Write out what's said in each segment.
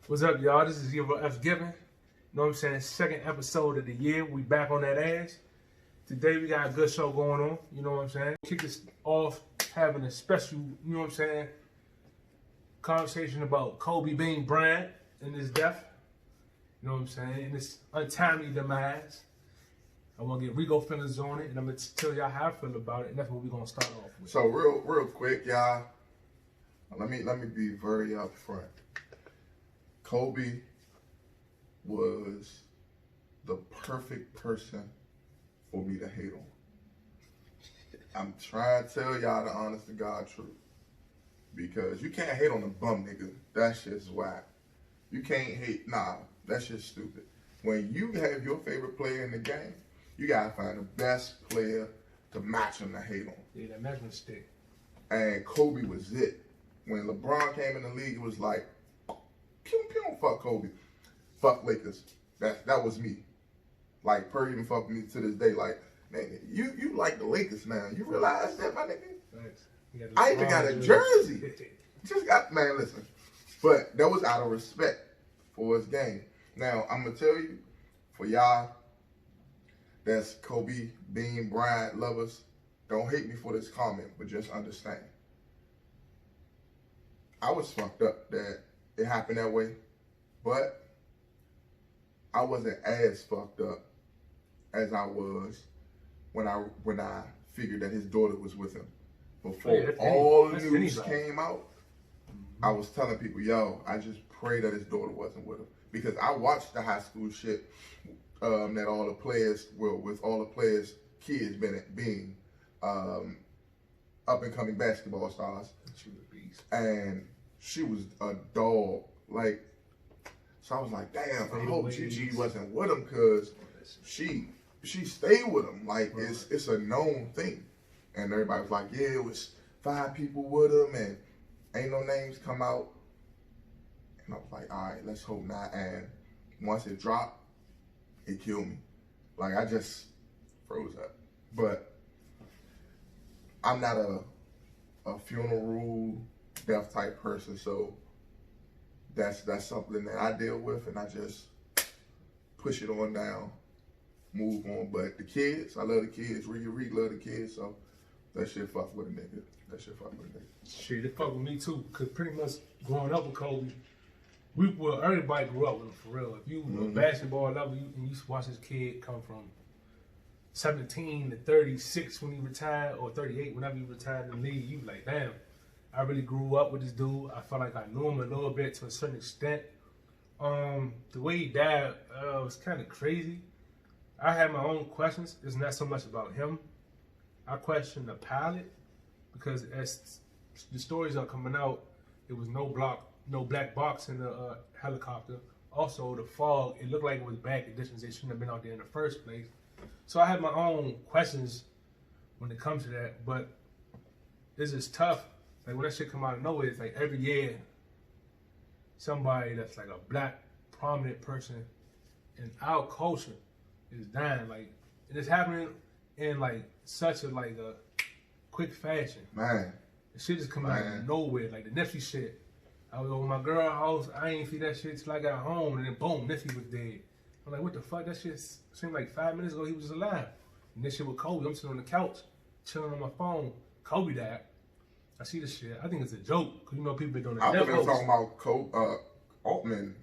What's up, y'all? This is your F Giving. You know what I'm saying? Second episode of the year. We back on that ass. Today we got a good show going on. You know what I'm saying? Kick this off having a special, you know what I'm saying, conversation about Kobe Bean Bryant and his death. You know what I'm saying? And his untimely demise. I want to get Rico feelings on it, and I'm going to tell y'all how I feel about it, and that's what we're going to start off with. So real quick, y'all, let me be very upfront. Kobe was the perfect person for me to hate on. I'm trying to tell y'all the honest to God truth. Because you can't hate on a bum nigga. That shit's whack. You can't hate, that shit's stupid. When you have your favorite player in the game, you gotta find the best player to match him to hate on. Yeah, that measurement stick. And Kobe was it. When LeBron came in the league, it was like, pew, pew, fuck Kobe. Fuck Lakers. That was me. Like, Per even fuck me to this day. Like, man, you like the Lakers now. You realize that, my nigga? Thanks. I even got a jersey. Just got, man, listen. But that was out of respect for his game. Now, I'm going to tell you, for y'all that's Kobe Bean Bryant lovers, don't hate me for this comment, but just understand. I was fucked up that it happened that way, but I wasn't as fucked up as I was when I figured that his daughter was with him. Before all the news came out, I was telling people, yo, I just pray that his daughter wasn't with him. Because I watched the high school shit that all the players, with all the players' kids being up and coming basketball stars. She was a beast. And she was a dog. Like, so I was like, damn, I hope Gigi wasn't with him because she stayed with him. Like, it's a known thing. And everybody was like, yeah, it was 5 people with him and ain't no names come out. And I was like, all right, let's hope not. And once it dropped, it killed me. Like, I just froze up. But I'm not a funeral death type person, so that's something that I deal with, and I just push it on down, move on. But the kids, I love the kids. Reek love the kids, so that shit fuck with a nigga. Shit, it fuck with me too, because pretty much growing up with Kobe, everybody grew up with him for real. If you were a basketball lover, and you watch this kid come from 17 to 36 when he retired, or 38 whenever he retired in the league, you like, damn, I really grew up with this dude. I felt like I knew him a little bit to a certain extent. The way he died was kind of crazy. I had my own questions. It's not so much about him. I question the pilot, because as the stories are coming out, there was no black box in the helicopter. Also, the fog, it looked like it was bad conditions. They shouldn't have been out there in the first place. So I have my own questions when it comes to that, but it's just tough. Like, when that shit come out of nowhere, it's like every year, somebody that's like a black prominent person in our culture is dying. Like, and it's happening in like such a quick fashion. Man. The shit just come out of nowhere. Like the Nipsey shit. I was over my girl's house. I ain't see that shit till I got home, and then boom, Nipsey was dead. I'm like, what the fuck? That shit seemed like 5 minutes ago he was alive. And this shit with Kobe, I'm sitting on the couch, chilling on my phone. Kobe died. I see this shit. I think it's a joke, because you know people been doing the death hoax. I've been talking about Altman,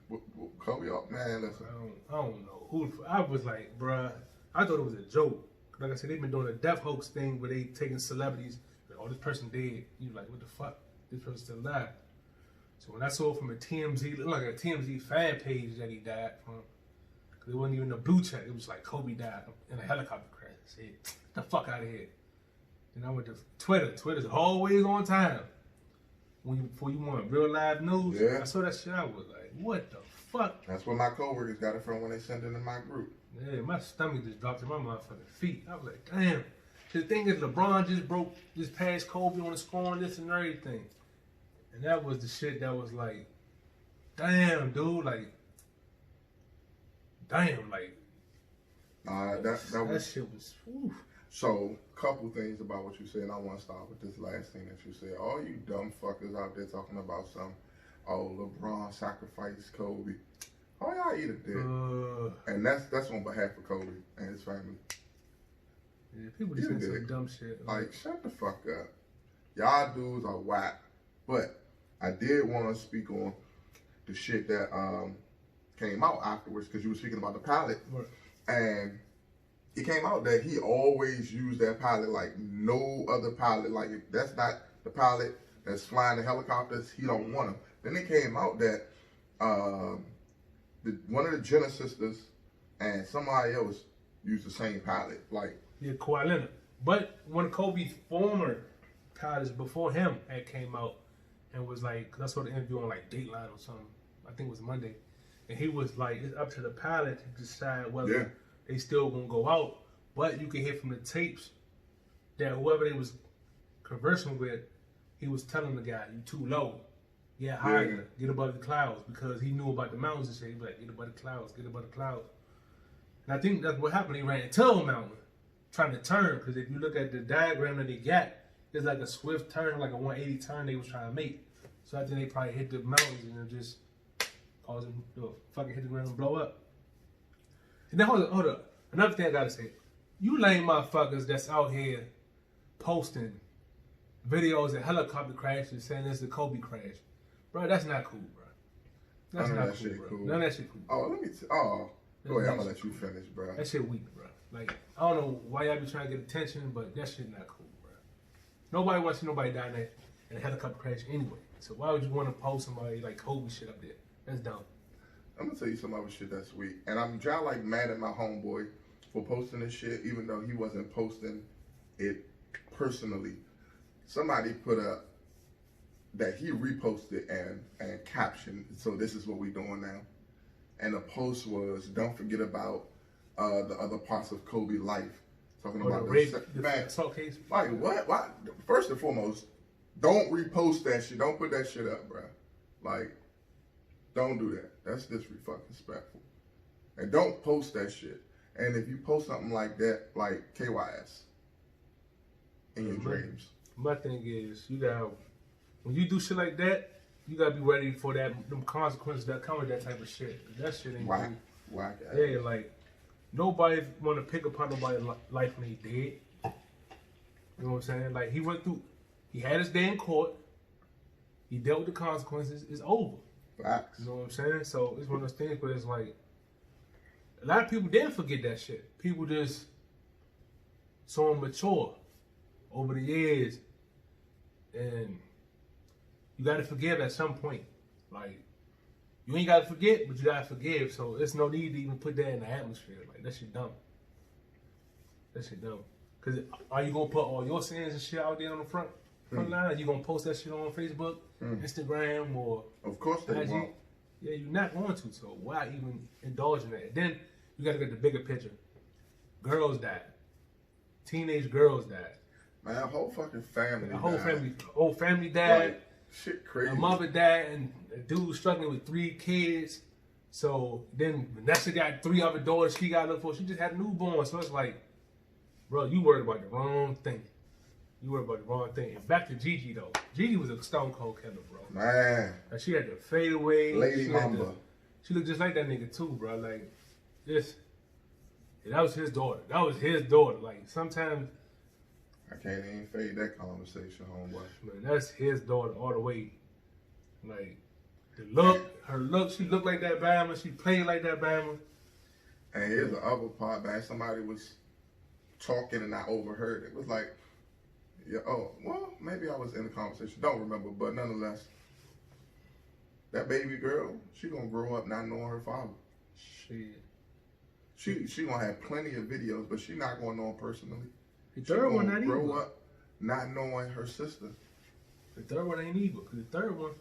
Kobe Altman. Listen. I don't know who. I was like, bruh, I thought it was a joke. Like I said, they've been doing a death hoax thing where they taking celebrities. Like, oh, this person dead. You like, what the fuck? This person's still alive. So when I saw it from a TMZ, it looked like a TMZ fan page that he died from. Cause it wasn't even a blue check. It was like Kobe died in a helicopter crash. I said, get the fuck out of here. Then I went to Twitter. Twitter's always on time. Before you want real live news, I saw that shit. I was like, what the fuck? That's where my coworkers got it from when they sent it in my group. Yeah, my stomach just dropped in my motherfucking feet. I was like, damn. The thing is, LeBron just passed Kobe on the scoring list and everything. And that was the shit that was like, damn, dude, like, damn, like. That shit was, whew. So, couple things about what you said. I want to start with this last thing that you said. All you dumb fuckers out there talking about some, oh, LeBron sacrificed Kobe. Oh, y'all eat a dick. And that's on behalf of Kobe and his family. Yeah, people just saying some dumb shit. Like, shut the fuck up. Y'all dudes are whack. But I did want to speak on the shit that came out afterwards, because you were speaking about the pilot. Right. And it came out that he always used that pilot like no other pilot. Like, if that's not the pilot that's flying the helicopters, he don't want him. Then it came out that one of the Jenner sisters and somebody else used the same pilot. Like, yeah, Kawhi Leonard. But one of Kobe's former pilots before him had came out and was like, cause I saw the interview on like Dateline or something. I think it was Monday, and he was like, it's up to the pilot to decide whether they still gonna go out. But you can hear from the tapes that whoever they was conversing with, he was telling the guy, "You too low. Get higher. Get above the clouds," because he knew about the mountains and shit. He was like, "Get above the clouds. Get above the clouds." And I think that's what happened. He ran into a mountain, trying to turn. Because if you look at the diagram that they got, it's like a swift turn, like a 180 turn they was trying to make. So I think they probably hit the mountains and it just caused them to fucking hit the ground and blow up. And then hold up. Another thing I gotta say, you lame motherfuckers that's out here posting videos of helicopter crashes saying it's a Kobe crash. Bro, that's not cool, bro. That's not cool, bro. None of that shit cool. Oh, go ahead, I'm gonna let you finish, bro. That shit weak, bro. Like, I don't know why y'all be trying to get attention, but that shit not cool, bro. Nobody wants to see nobody die in a helicopter crash anyway. So why would you want to post somebody like Kobe shit up there? That's dumb. I'm gonna tell you some other shit that's weak. And I'm just like mad at my homeboy for posting this shit, even though he wasn't posting it personally. Somebody put up that he reposted and captioned, so this is what we doing now. And the post was, don't forget about the other parts of Kobe's life. Talking about the assault case. Like, what? Why? First and foremost, don't repost that shit. Don't put that shit up, bro. Like, don't do that. That's disrespectful. And don't post that shit. And if you post something like that, like KYS in your dreams. My thing is, when you do shit like that, you gotta be ready for them consequences that come with that type of shit. That shit ain't whack. Yeah, like, nobody want to pick apart nobody's life when he dead. You know what I'm saying? Like, he had his day in court. He dealt with the consequences. It's over. Facts. You know what I'm saying? So it's one of those things where it's like, a lot of people didn't forget that shit. People just so mature over the years, and you got to forgive at some point. Like, you ain't got to forget, but you got to forgive. So it's no need to even put that in the atmosphere. Like, that shit dumb. That shit dumb. Because are you going to put all your sins and shit out there on the front line? Are you going to post that shit on Facebook, Instagram, or of course they IG? won't. Yeah, you're not going to. So why even indulge in that? Then you got to get the bigger picture. Girls died. Teenage girls died. Man, a whole fucking family died. Whole family died. Like, shit crazy. A mother died, and a dude was struggling with 3 kids. So then Vanessa got 3 other daughters she got to look for. She just had a newborn. So it's like, bro, you worried about the wrong thing. You worried about the wrong thing. And back to Gigi, though. Gigi was a stone cold killer, bro. Man. Like, she had the fade away. Lady Mamba. She looked just like that nigga, too, bro. Like, just, that was his daughter. That was his daughter. Like, sometimes, I can't even fade that conversation, homeboy. Man, that's his daughter all the way. Like, the look, her look, she looked like that Bama. She played like that Bama. And here's the other part, man. Somebody was talking and I overheard it. It was like, yeah, oh, well, maybe I was in the conversation. Don't remember, but nonetheless, that baby girl, she gonna grow up not knowing her father. Shit. She gonna have plenty of videos, but she not gonna know him personally. The third one not grow either. up not knowing her sister. The third one ain't either, because the third one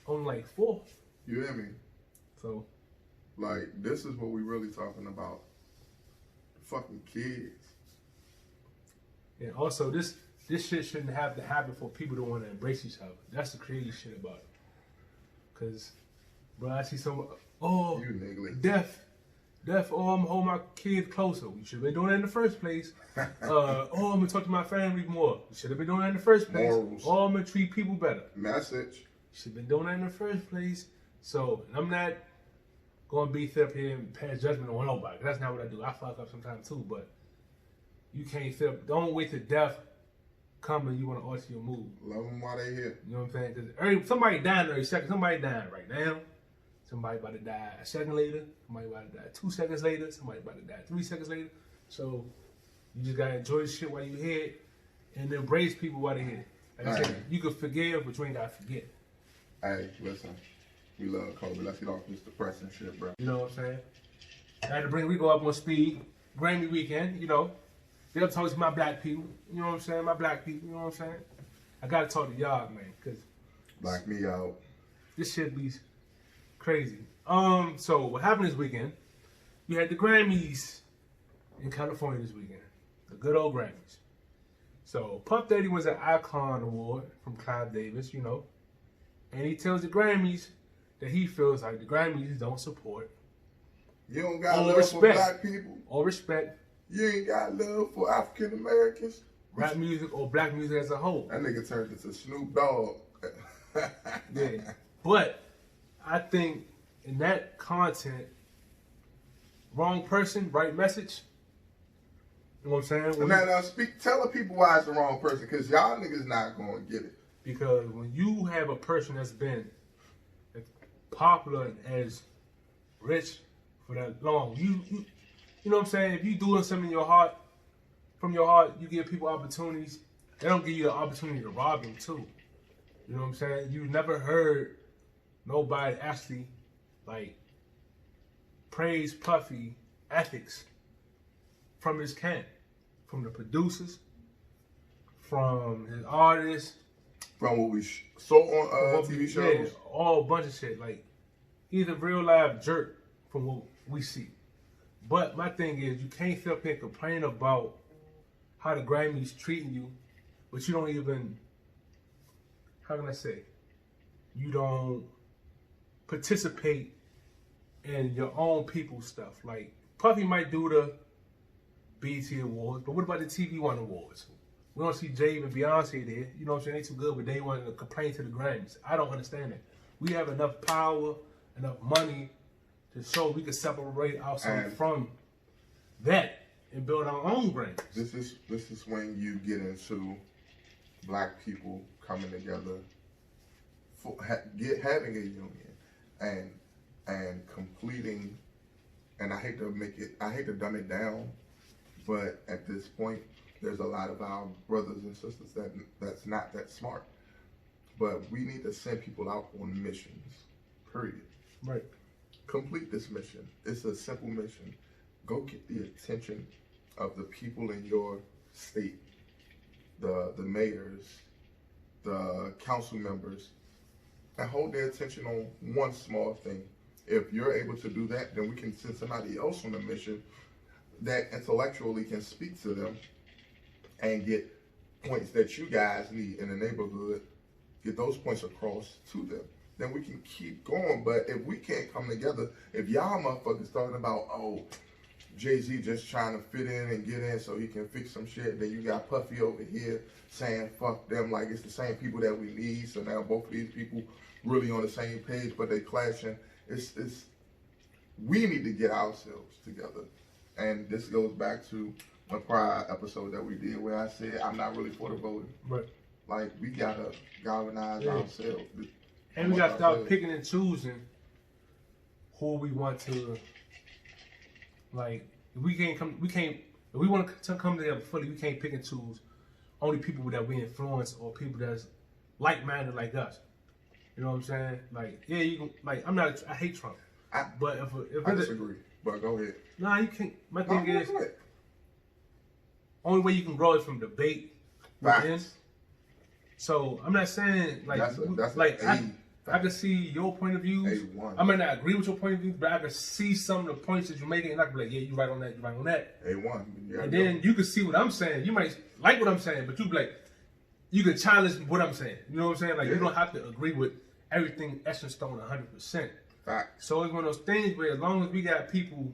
on like 4. You hear me? So, like, this is what we really talking about. Fucking kids. and also this shit shouldn't have to happen for people to want to embrace each other. That's the crazy shit about it. Cause, bro, I see some, oh, You niggly. death, oh, I'm gonna hold my kids closer. We should have been doing that in the first place. Oh, I'm gonna talk to my family more. We should have been doing that in the first place. Morals. Oh, I'm gonna treat people better. Message. should have been doing that in the first place. So, and I'm not going to be up here and pass judgment on nobody. That's not what I do. I fuck up sometimes too, but you can't sit up. Don't wait till death come and you want to alter your mood. Love them while they here. You know what I'm saying? Because somebody dying every second. Somebody dying right now. Somebody about to die a second later. Somebody about to die 2 seconds later. Somebody about to die 3 seconds later. So you just got to enjoy the shit while you here it and embrace people while they here it. Like I said, you can forgive, but you ain't got to forget. Hey, listen. We love Kobe. Let's get off this depressing shit, bro. You know what I'm saying? I had to bring Rico up on speed. Grammy weekend, you know. Get up talking to my black people. You know what I'm saying? My black people, you know what I'm saying? I got to talk to y'all, man, because Black me out. this shit be crazy. So what happened this weekend? You had the Grammys in California this weekend. The good old Grammys. So Puff Daddy was an Icon Award from Clive Davis, you know. And he tells the Grammys that he feels like the Grammys don't support. You don't got All love respect. for black people. Or respect You ain't got love for African Americans. rap music or black music as a whole. That nigga turned into Snoop Dogg. Yeah. But I think in that content, wrong person, right message. You know what I'm saying? Now tell the people why it's the wrong person, because y'all niggas not going to get it. Because when you have a person that's been as popular and as rich for that long, you know what I'm saying? If you doing something in your heart, from your heart, you give people opportunities. They don't give you the opportunity to rob them too. You know what I'm saying? You never heard nobody actually like praise Puffy ethics from his camp, from the producers, from his artists, from what we saw on TV shows. Yeah, all bunch of shit. Like, he's a real live jerk from what we see. But my thing is, you can't sit up here and complain about how the Grammys treating you, but you don't even, how can I say, you don't participate in your own people's stuff. Like, Puffy might do the BET Awards, but what about the TV One Awards? We don't see Jay and Beyonce there. You know what I'm saying? They too good, but they want to complain to the Grammys. I don't understand that. We have enough power, enough money to show we can separate ourselves from that and build our own Grammys. This is when you get into black people coming together, for having a union, and completing. And I hate to dumb it down, but at this point, there's a lot of our brothers and sisters that's not that smart. But we need to send people out on missions, period. Right. Complete this mission. It's a simple mission. Go get the attention of the people in your state, the mayors, the council members, and hold their attention on one small thing. If you're able to do that, then we can send somebody else on a mission that intellectually can speak to them and get points that you guys need in the neighborhood, get those points across to them. Then we can keep going. But if we can't come together, if y'all motherfuckers talking about, oh, Jay-Z just trying to fit in and get in so he can fix some shit, then you got Puffy over here saying fuck them like it's the same people that we need. So now both of these people really on the same page, but they clashing. We need to get ourselves together. And this goes back to a prior episode that we did where I said I'm not really for the voting. Right. Like, we gotta galvanize ourselves. And we gotta start picking and choosing who we want to, like, if we want to come together fully, we can't pick and choose only people that we influence or people that's like-minded like us. You know what I'm saying? Like, yeah, you can, like, I hate Trump. But if I disagree, but go ahead. Nah, you can't. My thing is, only way you can grow is from debate. Facts. So I'm not saying like that's like I can see your point of view. A1. I might not agree with your point of view, but I can see some of the points that you're making, and I can be like, yeah, you're right on that, you're right on that. A1. And then you can see what I'm saying. You might like what I'm saying, but you be like, you can challenge what I'm saying. You know what I'm saying? Like, you don't have to agree with everything etched in stone 100%. Facts. So it's one of those things where as long as we got people,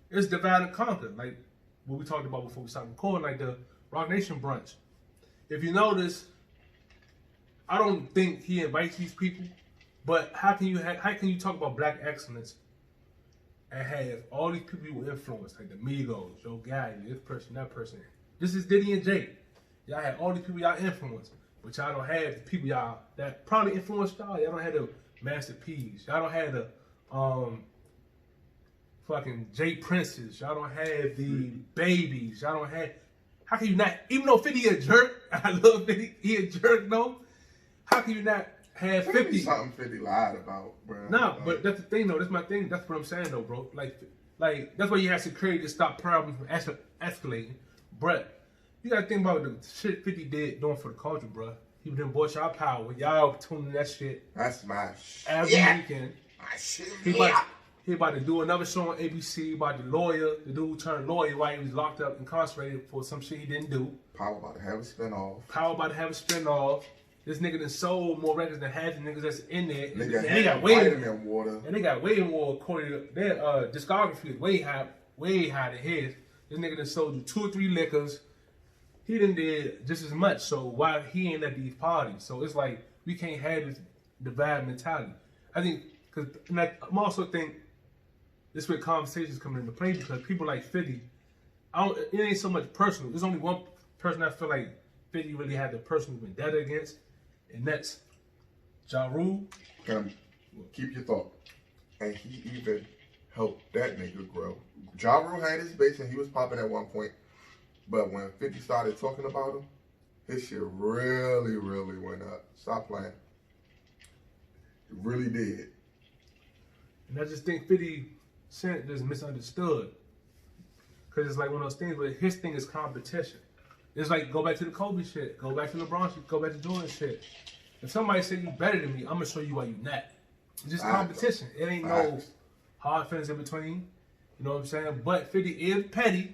it's divide and conquer. Like what we talked about before we started recording, like the Rock Nation brunch. If you notice, I don't think he invites these people. But how can you talk about black excellence and have all these people you influence, like the Migos, Joe Gotti, this person, that person. This is Diddy and Jay. Y'all had all these people y'all influence, but y'all don't have the people y'all that probably influenced y'all. Y'all don't have the Master P's. Y'all don't have the fucking Jay Princes. Y'all don't have the Babies. Y'all don't have. How can you not? Even though 50 a jerk, I love 50. He a jerk, no. How can you not have 50? Something 50 lied about, bro. Nah, but that's the thing, though. That's my thing. That's what I'm saying, though, bro. Like that's why you have security to stop problems from escalating. Bruh, you gotta think about the shit 50 did doing for the culture, bruh. He done bought y'all power. Y'all tuning that shit. That's my shit. Every weekend. My shit. He about to do another show on ABC about the lawyer, the dude who turned lawyer while he was locked up, incarcerated for some shit he didn't do. Power about to have a spinoff. Power about to have a spinoff. This nigga done sold more records than half the niggas that's in there. And they got vitamin water. And they got way more, according to their discography is way higher than his. This nigga done sold you 2 or 3 liquors. He done did just as much. So why he ain't at these parties? So it's like we can't have this divide mentality. I think because I'm also think this where conversations come into play because people like 50, it ain't so much personal. There's only one person I feel like 50 really had the personal vendetta against, and that's Ja Rule. Keep your thought. And he even helped that nigga grow. Ja Rule had his base and he was popping at one point. But when 50 started talking about him, his shit really, really went up. Stop playing. It really did. And I just think 50 Cent just misunderstood. Because it's like one of those things where his thing is competition. It's like go back to the Kobe shit, go back to LeBron shit, go back to Jordan shit. If somebody say you better than me, I'm gonna show you why you not. It's just competition. It ain't no hard feelings in between. You know what I'm saying? But 50 is petty.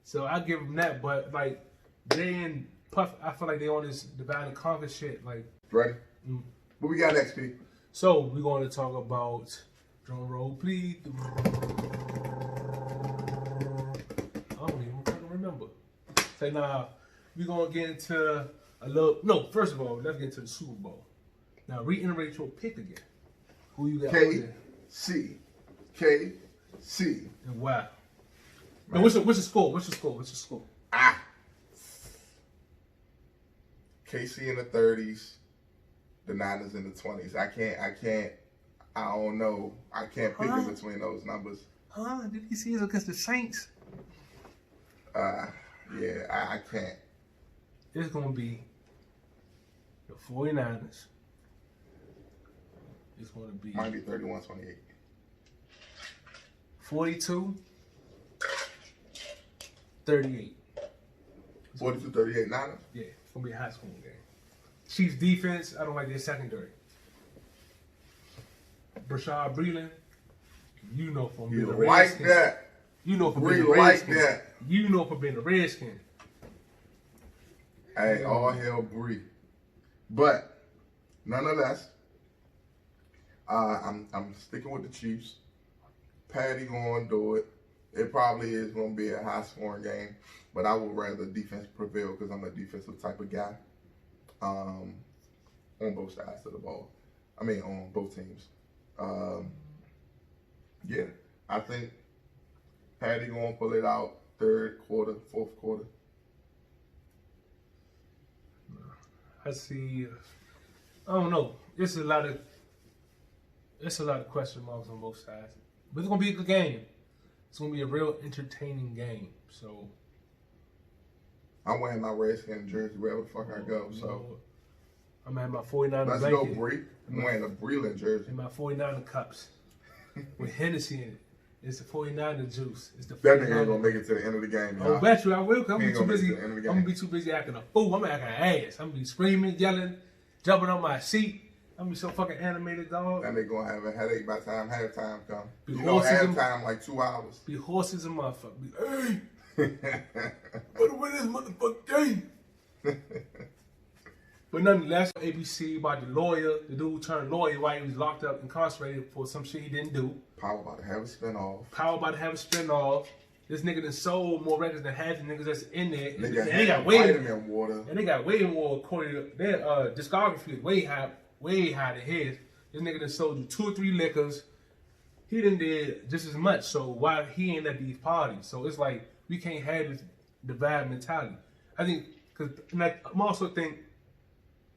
So I give him that, but like Jay and Puff, I feel like they on this divide and conquer shit. Like, ready? What we got next, P? So we're going to talk about drum roll, please. I don't even fucking remember. Say nah, we're gonna get into a little. No, first of all, let's get into the Super Bowl. Now reiterate your pick again. Who you got? KC, and why? Right. What's the score? What's the score? KC in the 30s, the Niners in the 20s. I don't know. I can't pick in between those numbers. Did you see it against the Saints? Yeah, I can't. It's going to be the 49ers. It's going to be... Might be 31-28. 42-38. 42-38 Niners? Yeah, it's going to be a high school game. Chiefs defense, I don't like their secondary. Brashad Breeland, you know from being a Redskin. Like that. You know for being a Redskin. Like that. You know for being a Redskin. Hey, all hell Bree. But nonetheless, I'm sticking with the Chiefs. Patty gonna do it. It probably is gonna be a high scoring game, but I would rather defense prevail because I'm a defensive type of guy. On both sides of the ball. I mean, on both teams. Yeah, I think Patty gonna pull it out third quarter, fourth quarter. I see. I don't know. It's a lot of question marks on both sides, but it's gonna be a good game. It's gonna be a real entertaining game. So I'm wearing my Redskin jersey wherever the fuck I go. So I'm at my 49er Let's blanket. go, Bree. I'm wearing a Breland jersey. And my 49er cups with Hennessy in it. It's the 49er juice. It's the 49er. That nigga ain't gonna make it to the end of the game, y'all. I bet you I will. I'm gonna be too busy acting a fool. I'm acting ass. I'm gonna be screaming, yelling, jumping on my seat. I'm gonna be so fucking animated, dog. That nigga gonna have a headache by the time halftime come. Be you know, halftime like 2 hours. Be horses and motherfucker. Be, hey, better win this motherfucking game. But nonetheless, ABC about the lawyer, the dude who turned lawyer while he was locked up, incarcerated for some shit he didn't do. Power about to have a spinoff. Power about to have a spinoff. This nigga done sold more records than half the niggas that's in there. Nigga And they got way vitamin water. And they got way more according to their discography is way higher than his. This nigga done sold you 2 or 3 liquors. He done did just as much. So why he ain't at these parties? So it's like we can't have this divide mentality. I think because I'm also think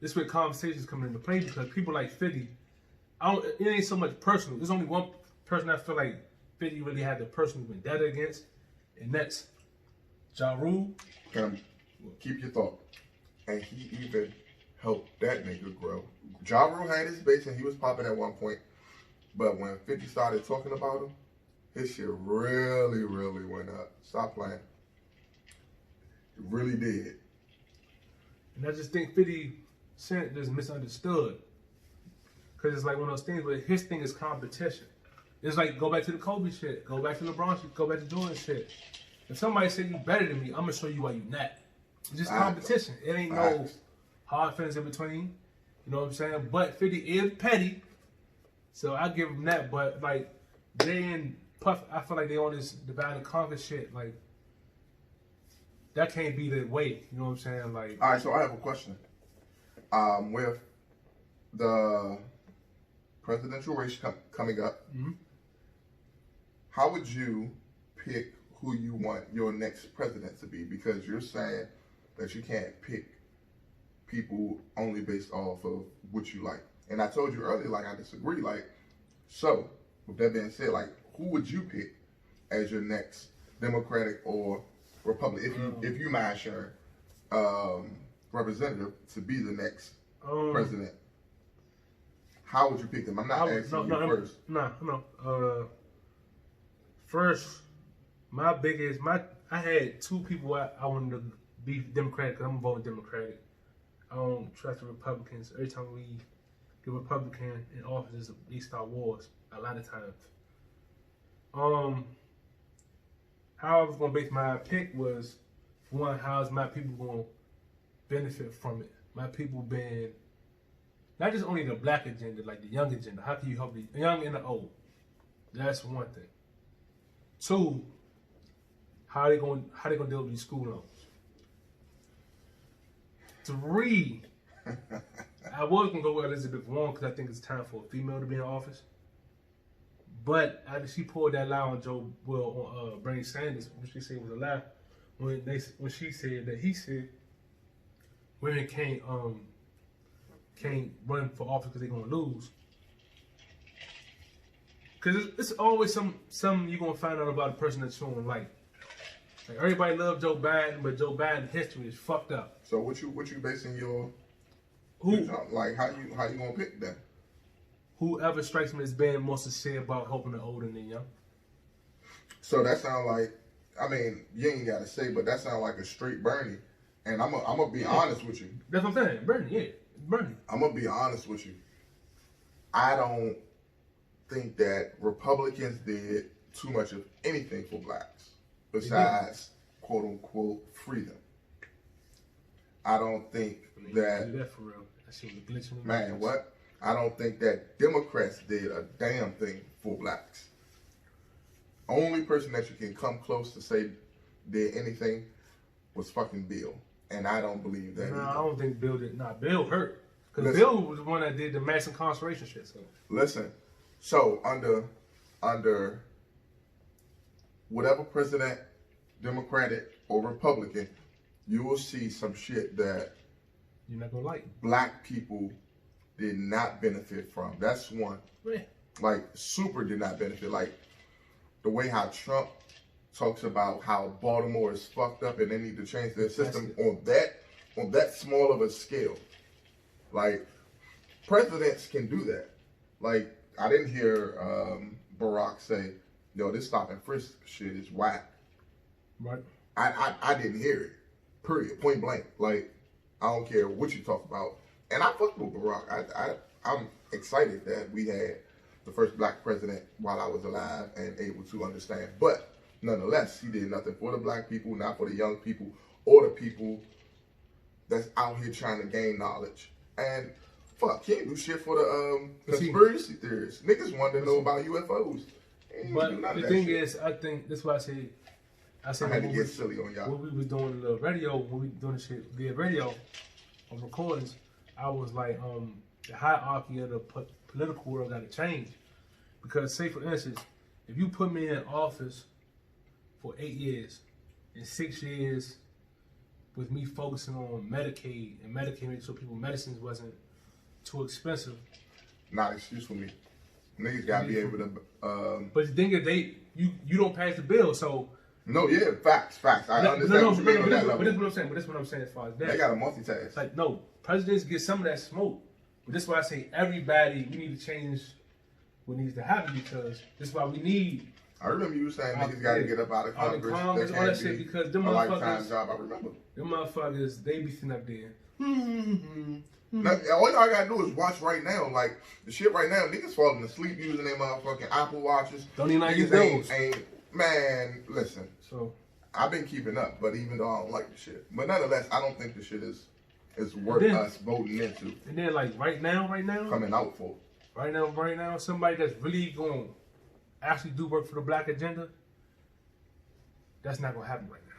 this is where conversations come into play because people like 50, it ain't so much personal. There's only one person I feel like 50 really had the personal vendetta against, and that's Ja Rule. Keep your thought. And he even helped that nigga grow. Ja Rule had his base and he was popping at one point. But when 50 started talking about him, his shit really, really went up. Stop playing. It really did. And I just think 50 Cent is misunderstood. Because it's like one of those things where his thing is competition. It's like, go back to the Kobe shit. Go back to LeBron shit. Go back to Jordan shit. If somebody say you better than me, I'm going to show you why you not. It's just competition. It ain't no hard feelings in between. You know what I'm saying? But 50 is petty. So I give him that. But like, they and Puff, I feel like they on this divide and conquer shit. Like, that can't be the way. You know what I'm saying? Like, all right, so I have a question. With the presidential race coming up, how would you pick who you want your next president to be? Because you're saying that you can't pick people only based off of what you like. And I told you earlier, like, I disagree. Like, so with that being said, like, who would you pick as your next Democratic or Republican, if you mind sharing, representative to be the next president? How would you pick them? I'm not asking you first. No. First, I had 2 people I wanted to be Democratic because I'm voting Democratic. I don't trust the Republicans. Every time we get a Republican in office, they start wars a lot of times. How I was going to base my pick was, for one, how is my people going to benefit from it? My people being not just only the black agenda, like the young agenda. How can you help the young and the old? That's one thing. 2, how they going to deal with these school loans? 3, I was going to go with Elizabeth Warren because I think it's time for a female to be in office. But after she pulled that lie on on Bernie Sanders, which she said was a lie, when she said that he said women can't run for office because they're gonna lose. Because it's always something you're gonna find out about a person that you don't like. Like, everybody loves Joe Biden, but Joe Biden's history is fucked up. So what you basing your like how you gonna pick that? Whoever strikes me as being more sincere about helping the old and the young. So that sounds like, I mean, you ain't gotta say, but that sounds like a straight Bernie. And I'm gonna be honest with you. That's what I'm saying, Bernie. Yeah, Bernie. I'm gonna be honest with you. I don't think that Republicans did too much of anything for blacks besides quote unquote freedom. I don't think that. Do that for real. That shit was glitching. Man, what? I don't think that Democrats did a damn thing for blacks. Only person that you can come close to say did anything was fucking Bill. And I don't believe that. No, I don't think Bill did. Nah, Bill hurt. Because Bill was the one that did the mass incarceration shit. So. Listen, so under whatever president, Democratic or Republican, you will see some shit that you're not gonna like. Black people did not benefit from. That's one. Yeah. Like, super did not benefit. Like, the way how Trump talks about how Baltimore is fucked up and they need to change their system on that small of a scale. Like, presidents can do that. Like, I didn't hear Barack say, yo, this stop and frisk shit is whack. Right. I didn't hear it. Period. Point blank. Like, I don't care what you talk about. And I fucked with Barack. I'm excited that we had the first black president while I was alive and able to understand. But nonetheless, he did nothing for the black people, not for the young people, or the people that's out here trying to gain knowledge. And fuck, he ain't do shit for the conspiracy theorists. Niggas want to know about UFOs. But the thing is, I think that's why I say I said I had to get silly on y'all. When we was doing the radio, when we doing the shit via radio on recordings, I was like, the hierarchy of the political world got to change. Because, say for instance, if you put me in office for 8 years, and 6 years with me focusing on Medicaid and making sure people medicines wasn't too expensive. Not an excuse for me. Niggas gotta be able to. But the thing is, you don't pass the bill, so. No, yeah, facts. I understand what you mean on that level. But this is what I'm saying as far as that. They gotta multitask. Like, no, presidents get some of that smoke. But this is why I say everybody, we need to change what needs to happen, because this is why we need. I remember you saying niggas gotta get up out of Congress. All that shit, because them lifetime job. I remember. Them motherfuckers, they be sitting up there. Now, all y'all gotta do is watch right now. Like, the shit right now, niggas falling asleep using their motherfucking Apple Watches. Don't even like use those. Man, listen. So I've been keeping up, but even though I don't like the shit. But nonetheless, I don't think the shit is worth us voting into. And then, like, right now, coming out for. Right now, somebody that's really going to actually do work for the black agenda, that's not going to happen right now.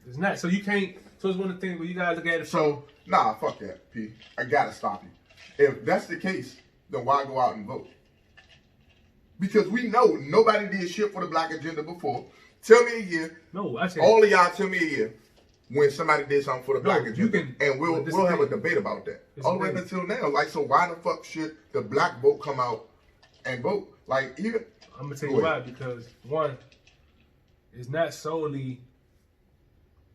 It's not. So you can't. So it's one of the things where you gotta look at it. So nah, fuck that, P. I gotta stop you. If that's the case, then why go out and vote? Because we know nobody did shit for the black agenda before. Tell me a year. No, I said all of y'all. Tell me a year when somebody did something for the black agenda, and we'll have a debate about that. All the way until now, like, so why the fuck should the black vote come out and vote? Like, even I'm gonna tell you why. Because one, it's not solely.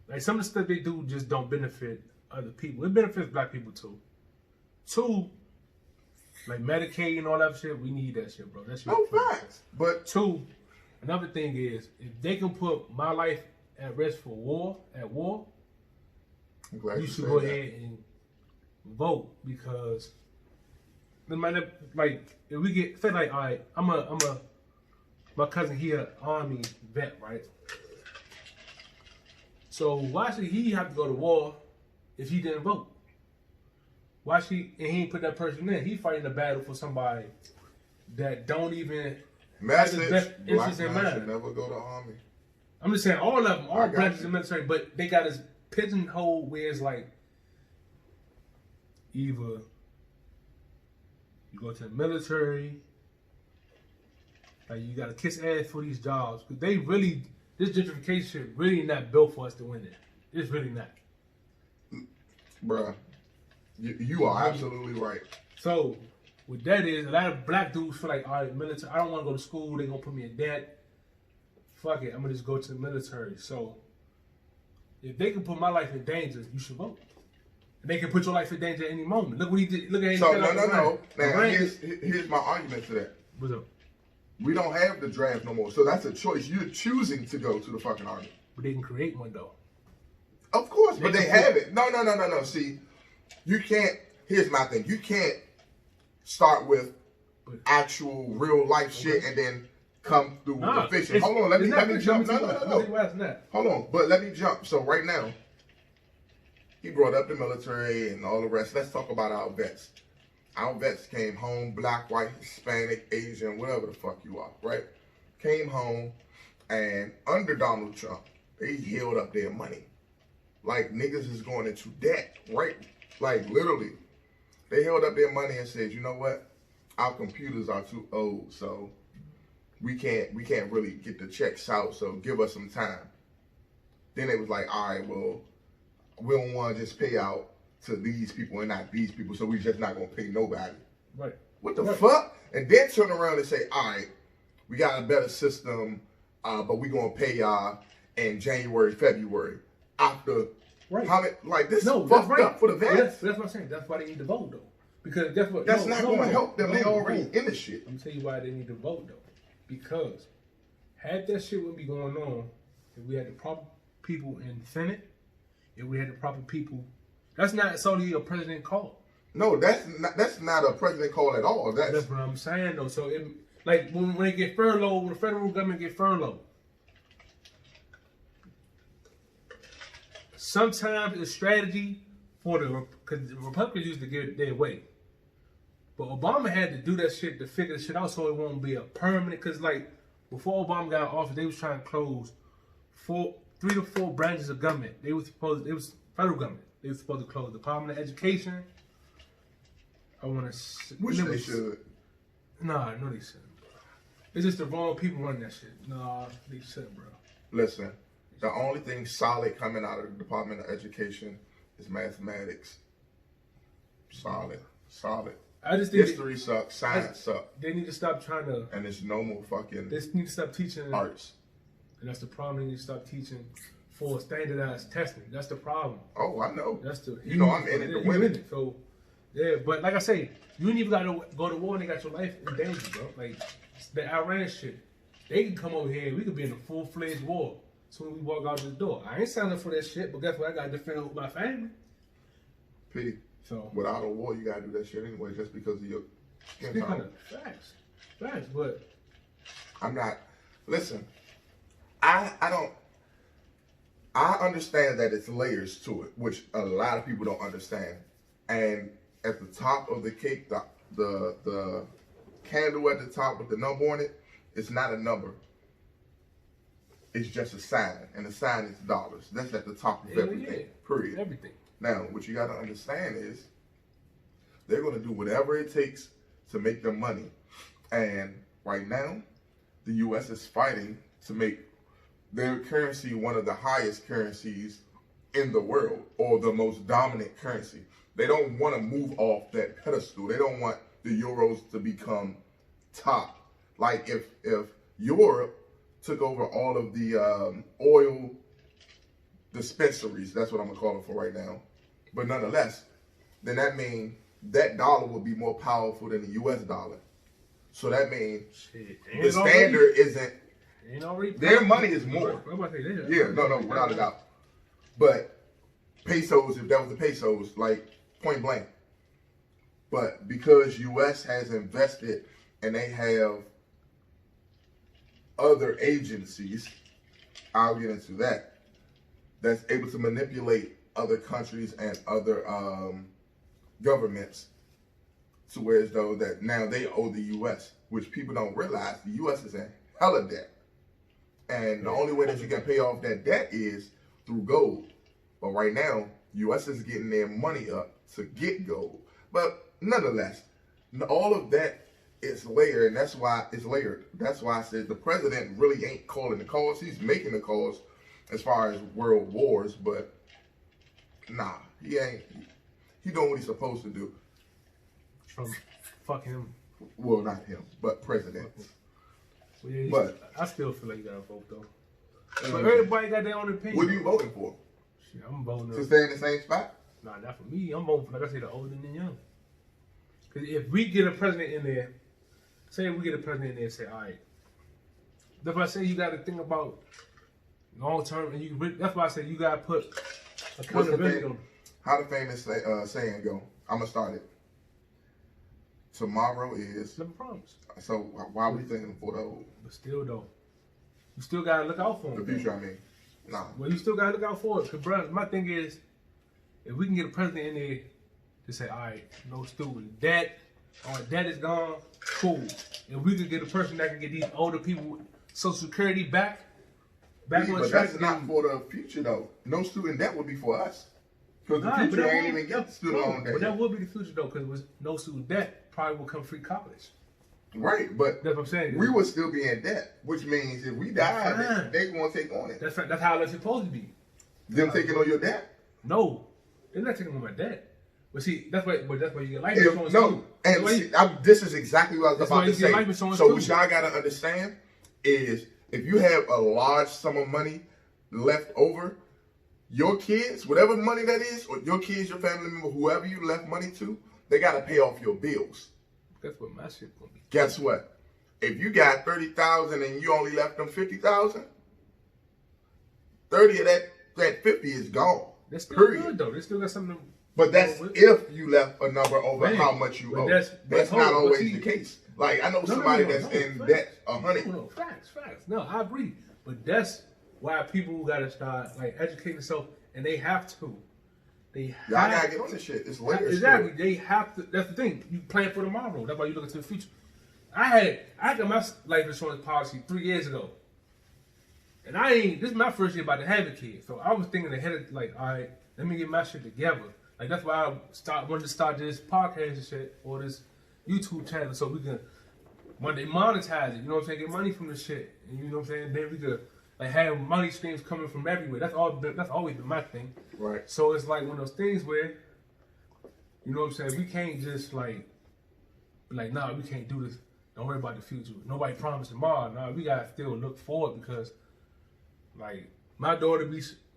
Like, some of the stuff they do just don't benefit other people. It benefits black people too. Two, like Medicaid and all that shit, we need that shit, bro. That shit. No facts. But two, another thing is, if they can put my life at risk for war, you should go ahead and vote, because no matter, like, if we get, say like, all right, my cousin here, Army vet, right? So why should he have to go to war if he didn't vote? And he ain't put that person in. He fighting a battle for somebody that don't even have his best interest in mind. Should never go to Army. I'm just saying, all of them, all branches of the military, but they got this pigeonhole where it's like, either you go to the military, like, you got to kiss ass for these jobs, because they really. This gentrification shit really not built for us to win it. It's really not. Bruh, you are absolutely right. So, what that is, a lot of black dudes feel like, all right, military, I don't want to go to school, they're going to put me in debt. Fuck it, I'm going to just go to the military. So, if they can put my life in danger, you should vote. And they can put your life in danger at any moment. Look what he did. Look at him. So, no. Now, here's my argument to that. What's up? We don't have the draft no more, so that's a choice. You're choosing to go to the fucking Army. But they can create one, though. Of course, but they have it. No. See, you can't. Here's my thing. You can't start with actual real life shit and then come through with the fiction. Hold on, let me jump. No. Hold on, but let me jump. So right now, he brought up the military and all the rest. Let's talk about our vets. Our vets came home, black, white, Hispanic, Asian, whatever the fuck you are, right? Came home, and under Donald Trump, they held up their money. Like, niggas is going into debt, right? Like, literally. They held up their money and said, you know what? Our computers are too old, so we can't really get the checks out, so give us some time. Then they was like, all right, well, we don't want to just pay out to these people and not these people, so we just not gonna pay nobody. Right. What the fuck? And then turn around and say, all right, we got a better system, but we gonna pay y'all in January, February. After like, this is fucked up for the vets. That's what I'm saying. That's why they need to vote, though. Because guess what? That's not gonna help them. They already in the shit. I'm gonna tell you why they need to vote, though. Because had that shit would be going on if we had the proper people in the Senate, if we had the proper people. That's not solely a president call. No, that's not a president call at all. That's what I'm saying, though. So, like, when they get furloughed, when the federal government get furloughed, sometimes it's strategy for because the Republicans used to get their way. But Obama had to do that shit to figure the shit out so it won't be a permanent, because, like, before Obama got in office, they was trying to close 3 to 4 branches of government. It was federal government. They were supposed to close the Department of Education. Which they should. Nah, no, they shouldn't, bro. It's just the wrong people running that shit. Nah, they shouldn't, bro. Listen, the only thing solid coming out of the Department of Education is mathematics. Solid. I just think history sucks, science sucks. They need to stop trying to. And it's no more fucking. They need to stop teaching arts. And that's the problem. They need to stop teaching for standardized testing. That's the problem. Oh, I know. That's the. I'm in it to win it. So, yeah, but like I say, you ain't even got to go to war and they got your life in danger, bro. Like the Iran shit, they can come over here. We could be in a full-fledged war as soon as we walk out the door. I ain't signing up for that shit, but guess what? I got to defend my family. P. So without a war, you gotta do that shit anyway, just because of your skin tone. Facts, but I'm not. Listen, I understand that it's layers to it, which a lot of people don't understand. And at the top of the cake, the candle at the top with the number on it, it's not a number. It's just a sign, and the sign is dollars. That's at the top of everything. Period. Everything. Now, what you got to understand is they're going to do whatever it takes to make their money. And right now, the U.S. is fighting to make their currency one of the highest currencies in the world, or the most dominant currency. They don't want to move off that pedestal. They don't want the euros to become top. Like if Europe took over all of the oil dispensaries, that's what I'm going to call it for right now. But nonetheless, then that means that dollar will be more powerful than the U.S. dollar. So that means the standard isn't. Their money is more. Yeah, no, without a doubt. But pesos, if that was the pesos, like point blank. But because U.S. has invested and they have other agencies, I'll get into that, that's able to manipulate other countries and other governments to where as though that now they owe the U.S., which people don't realize. The U.S. is in hella debt. And the only way that you can pay off that debt is through gold. But right now, U.S. is getting their money up to get gold. But nonetheless, all of that is layered, and that's why it's layered. That's why I said the president really ain't calling the calls. He's making the calls as far as world wars, but nah, he ain't. He doing what he's supposed to do. Trump, fuck him. Well, not him, but presidents. Well, yeah, but I still feel like you gotta vote though. But everybody got their own opinion. What are you voting for? Shit, I'm voting to stay in the same spot. Nah, not for me. I'm voting for, like I said, the older than the young. Because if we get a president in there, say we get a president in there and say, all right, that's why I say you got to think about long term, and that's why I say you got to put accountability on. How the famous saying go? I'm gonna start it. Tomorrow is never promised. So why are we thinking for the old? But still though, you still gotta look out for them. The future, I mean. Nah. Well, you still gotta look out for it. Cause bro, my thing is, if we can get a president in there to say, all right, no student debt, our debt is gone, cool. If we could get a person that can get these older people Social Security back on track. But that's not for the future though. No student debt would be for us. Because the future ain't even get the student loan debt. But that would be the future though, because with no student debt, probably will come free college. Right, but that's what I'm saying. We would still be in debt, which means if we die, they're going to take on it. That's right. That's how it's supposed to be. Them taking on your debt? No, they're not taking on my debt. But see, that's why you get life insurance. No, and this is exactly what I was about to say. So what y'all got to understand is if you have a large sum of money left over, your kids, whatever money that is, or your kids, your family member, whoever you left money to, they got to pay off your bills. That's what my shit gonna be. Guess what? If you got 30,000 and you only left them 50,000, 30 of that 50 is gone. That's still good though. They still got something. But that's if you left a number over how much you owe. That's not always the case. Like I know somebody that's in debt 100. No, facts. No, I agree. But that's why people gotta start like educating themselves, and they have to. Y'all gotta get on this shit. It's later. Exactly. They have to. That's the thing. You plan for tomorrow. That's why you look into the future. I got my life insurance policy 3 years ago. And I ain't. This is my first year about to have a kid, so I was thinking ahead of like, all right, let me get my shit together. Like that's why I wanted to start this podcast and shit or this YouTube channel so we can one day monetize it. You know what I'm saying? Get money from this shit, and you know what I'm saying? Then we could like have money streams coming from everywhere. That's always been my thing. Right. So it's like one of those things where, you know what I'm saying? We can't just like be like, nah, we can't do this. Don't worry about the future. Nobody promised tomorrow. Nah, we gotta still look forward because, like, my daughter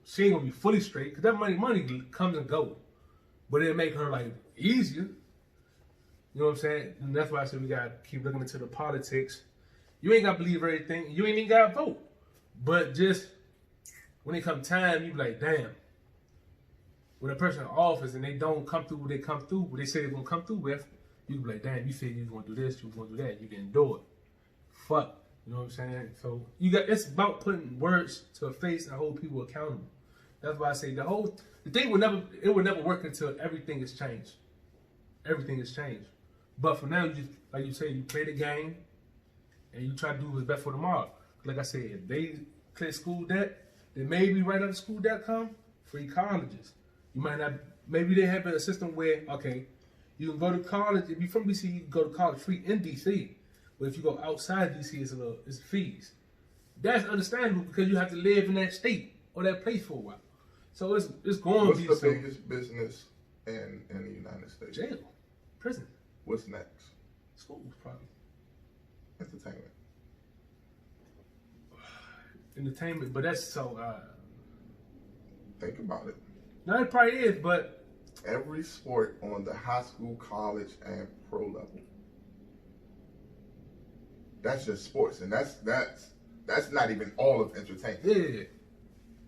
she ain't gonna be fully straight because that money comes and goes, but it'll make her like easier. You know what I'm saying? And that's why I said we gotta keep looking into the politics. You ain't gotta believe everything. You ain't even gotta vote. But just when it come time, you be like, damn. When a person in office and they don't come through what they say they're gonna come through with, you be like, damn, you said you was gonna do this, you was gonna do that, you didn't do it. Fuck. You know what I'm saying? So it's about putting words to a face and hold people accountable. That's why I say the thing would never work until everything is changed. Everything is changed. But for now, you just like you say, you play the game and you try to do what's best for tomorrow. Like I said, if they clear school debt, then maybe right after school debt come, free colleges. You might not. Maybe they have a system where you can go to college. If you're from DC, you can go to college free in DC. But if you go outside DC, it's fees. That's understandable because you have to live in that state or that place for a while. So it's going to be. What's the biggest business in the United States? Jail, prison. What's next? Schools, probably. Entertainment. Entertainment, but that's so. Think about it. No, it probably is, but every sport on the high school, college, and pro level. That's just sports, and that's not even all of entertainment. Yeah.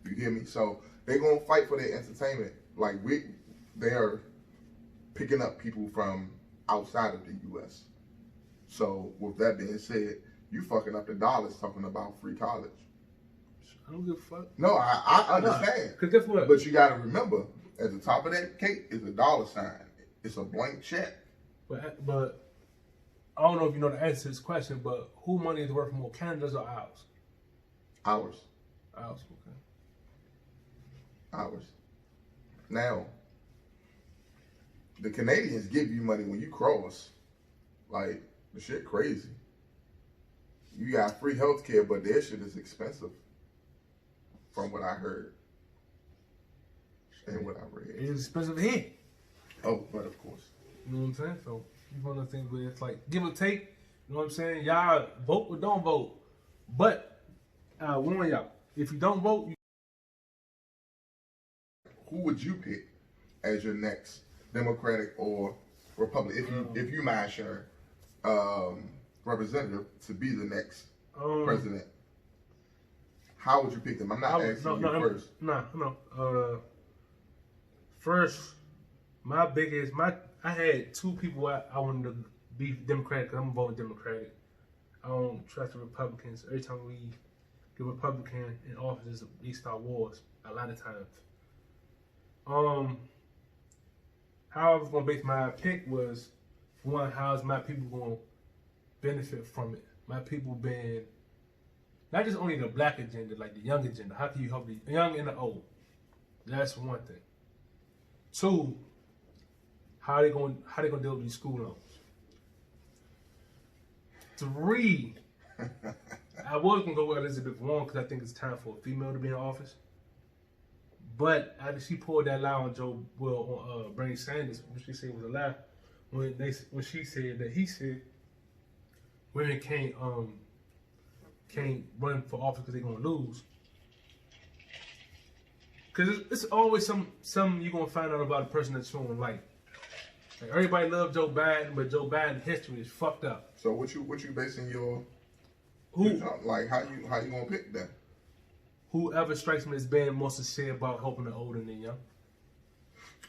You hear me? So they're gonna fight for their entertainment. Like they're picking up people from outside of the U.S. So with that being said, you fucking up the dollars talking about free college. I don't give a fuck. No, I understand. Because guess what? But you got to remember, at the top of that cake is a dollar sign. It's a blank check. But I don't know if you know the answer to this question, but who money is worth more, Canada's or ours? Ours. Ours, okay. Ours. Now, the Canadians give you money when you cross. Like, the shit crazy. You got free health care, but their shit is expensive. From what I heard. And what I read. It's expensive here. Oh, but of course. You know what I'm saying? So, it's one of the things where it's like, give or take. You know what I'm saying? Y'all vote or don't vote. But, one of y'all, if you don't vote, who would you pick as your next Democratic or Republican? If you mind sharing, representative to be the next president. How would you pick them? I'm not asking you first. No. First, I had two people I wanted to be Democratic because I'm voting Democratic. I don't trust the Republicans. Every time we get Republican in office, they start wars a lot of times. How I was going to base my pick was, one, how's my people going to benefit from it? My people being not just only the black agenda, like the young agenda. How can you help the young and the old? That's one thing. Two, how they going to deal with these school loans? Three, I was going to go with Elizabeth Warren because I think it's time for a female to be in office. But after she pulled that lie on Bernie Sanders, which she said was a lie, when she said that he said women can't run for office because they're gonna lose. Because it's always some you're gonna find out about a person that's showing light. Like everybody loves Joe Biden, but Joe Biden's history is fucked up. So what you basing your like how you gonna pick them? Whoever strikes me as being more sincere about helping the old and the young.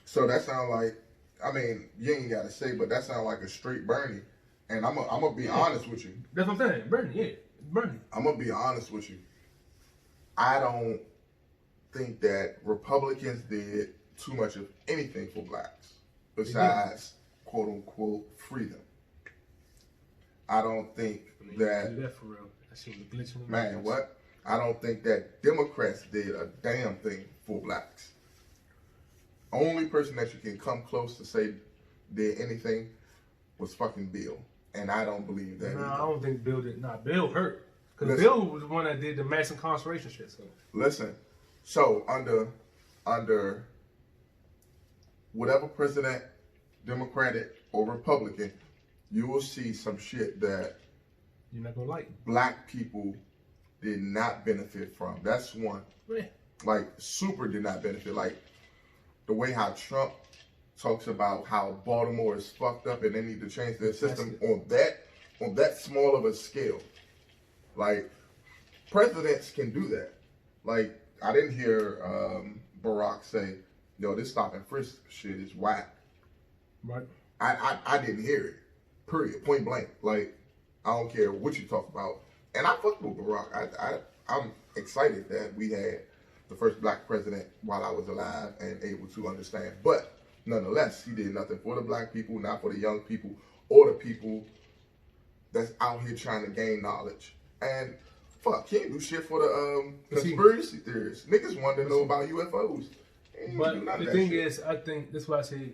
So that sounds like, I mean, you ain't gotta say, but that sounds like a straight Bernie. And I'm gonna be honest with you. That's what I'm saying, Bernie. Yeah, Bernie. I'm gonna be honest with you. I don't think that Republicans did too much of anything for blacks besides quote unquote freedom. I don't think that. Do that for real. That shit was glitching. Man, what? I don't think that Democrats did a damn thing for blacks. Only person that you can come close to say did anything was fucking Bill. And I don't believe that. I don't think Bill did. Nah, Bill hurt. Because Bill was the one that did the mass incarceration shit. So. Listen, so under whatever president, Democratic or Republican, you will see some shit that you're not gonna like. Black people did not benefit from. That's one. Yeah. Like, super did not benefit. Like, the way how Trump talks about how Baltimore is fucked up and they need to change their system on that small of a scale. Like, presidents can do that. Like, I didn't hear Barack say, yo, this stop and frisk shit is whack. Right. I didn't hear it. Period. Point blank. Like, I don't care what you talk about. And I fucked with Barack. I'm excited that we had the first black president while I was alive and able to understand. But nonetheless, he did nothing for the black people, not for the young people, or the people that's out here trying to gain knowledge. And fuck, he ain't do shit for the conspiracy theorists. Niggas want to know about UFOs. But the thing is, I think that's why I said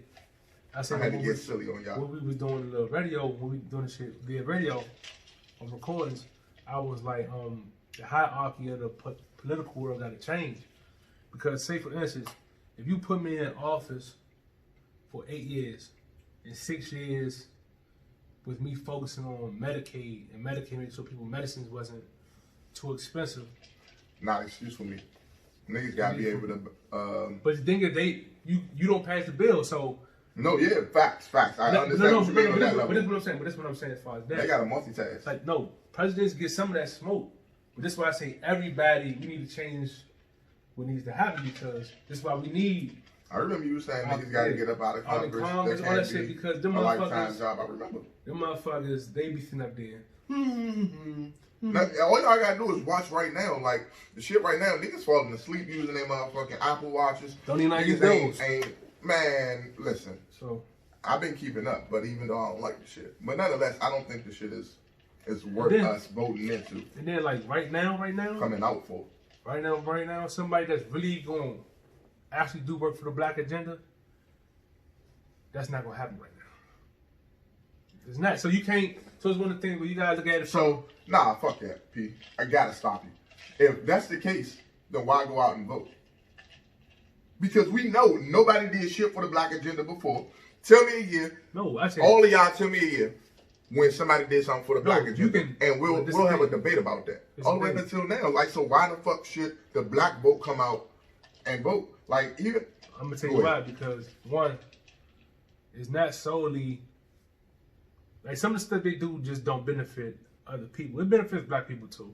I had to get silly on y'all. When we was doing the radio, when we doing the shit, the radio on recordings, I was like, the hierarchy of the political world got to change. Because, say for instance, if you put me in office for 8 years, and 6 years with me focusing on Medicaid and Medicaid making sure people's medicines wasn't too expensive. Not excuse for me. Niggas gotta be able to. But the thing is, you don't pass the bill, so. No, yeah, facts. I understand what you mean on that level. But that's what I'm saying. But that's what I'm saying as far as that. They got a multitask. Like, no, presidents get some of that smoke. But that's why I say everybody, we need to change what needs to happen, because that's why we need. I remember you saying niggas got to get up out of Congress. All that shit, because them motherfuckers. Job, I remember. Them motherfuckers, they be sitting up there. Now, all y'all gotta do is watch right now. Like, the shit right now, niggas falling asleep using their motherfucking Apple Watches. Don't even like use those. those. Man, listen. So I've been keeping up, but even though I don't like the shit. But nonetheless, I don't think the shit is worth us voting into. And then, like, right now. Coming out for. Right now, somebody that's really going to actually do work for the black agenda, that's not going to happen right now. It's not. So you can't. So it's one of the things where you gotta look at it. So nah, fuck that, P. I gotta stop you. If that's the case, then why go out and vote? Because we know nobody did shit for the black agenda before. Tell me a year. No, I said all of y'all. Tell me a year when somebody did something for the black agenda, and we'll have a debate about that. All the way until now, like, so why the fuck should the black vote come out and vote? Like, even I'm gonna tell you why. Because one, it's not solely. Like, some of the stuff they do just don't benefit other people. It benefits black people too.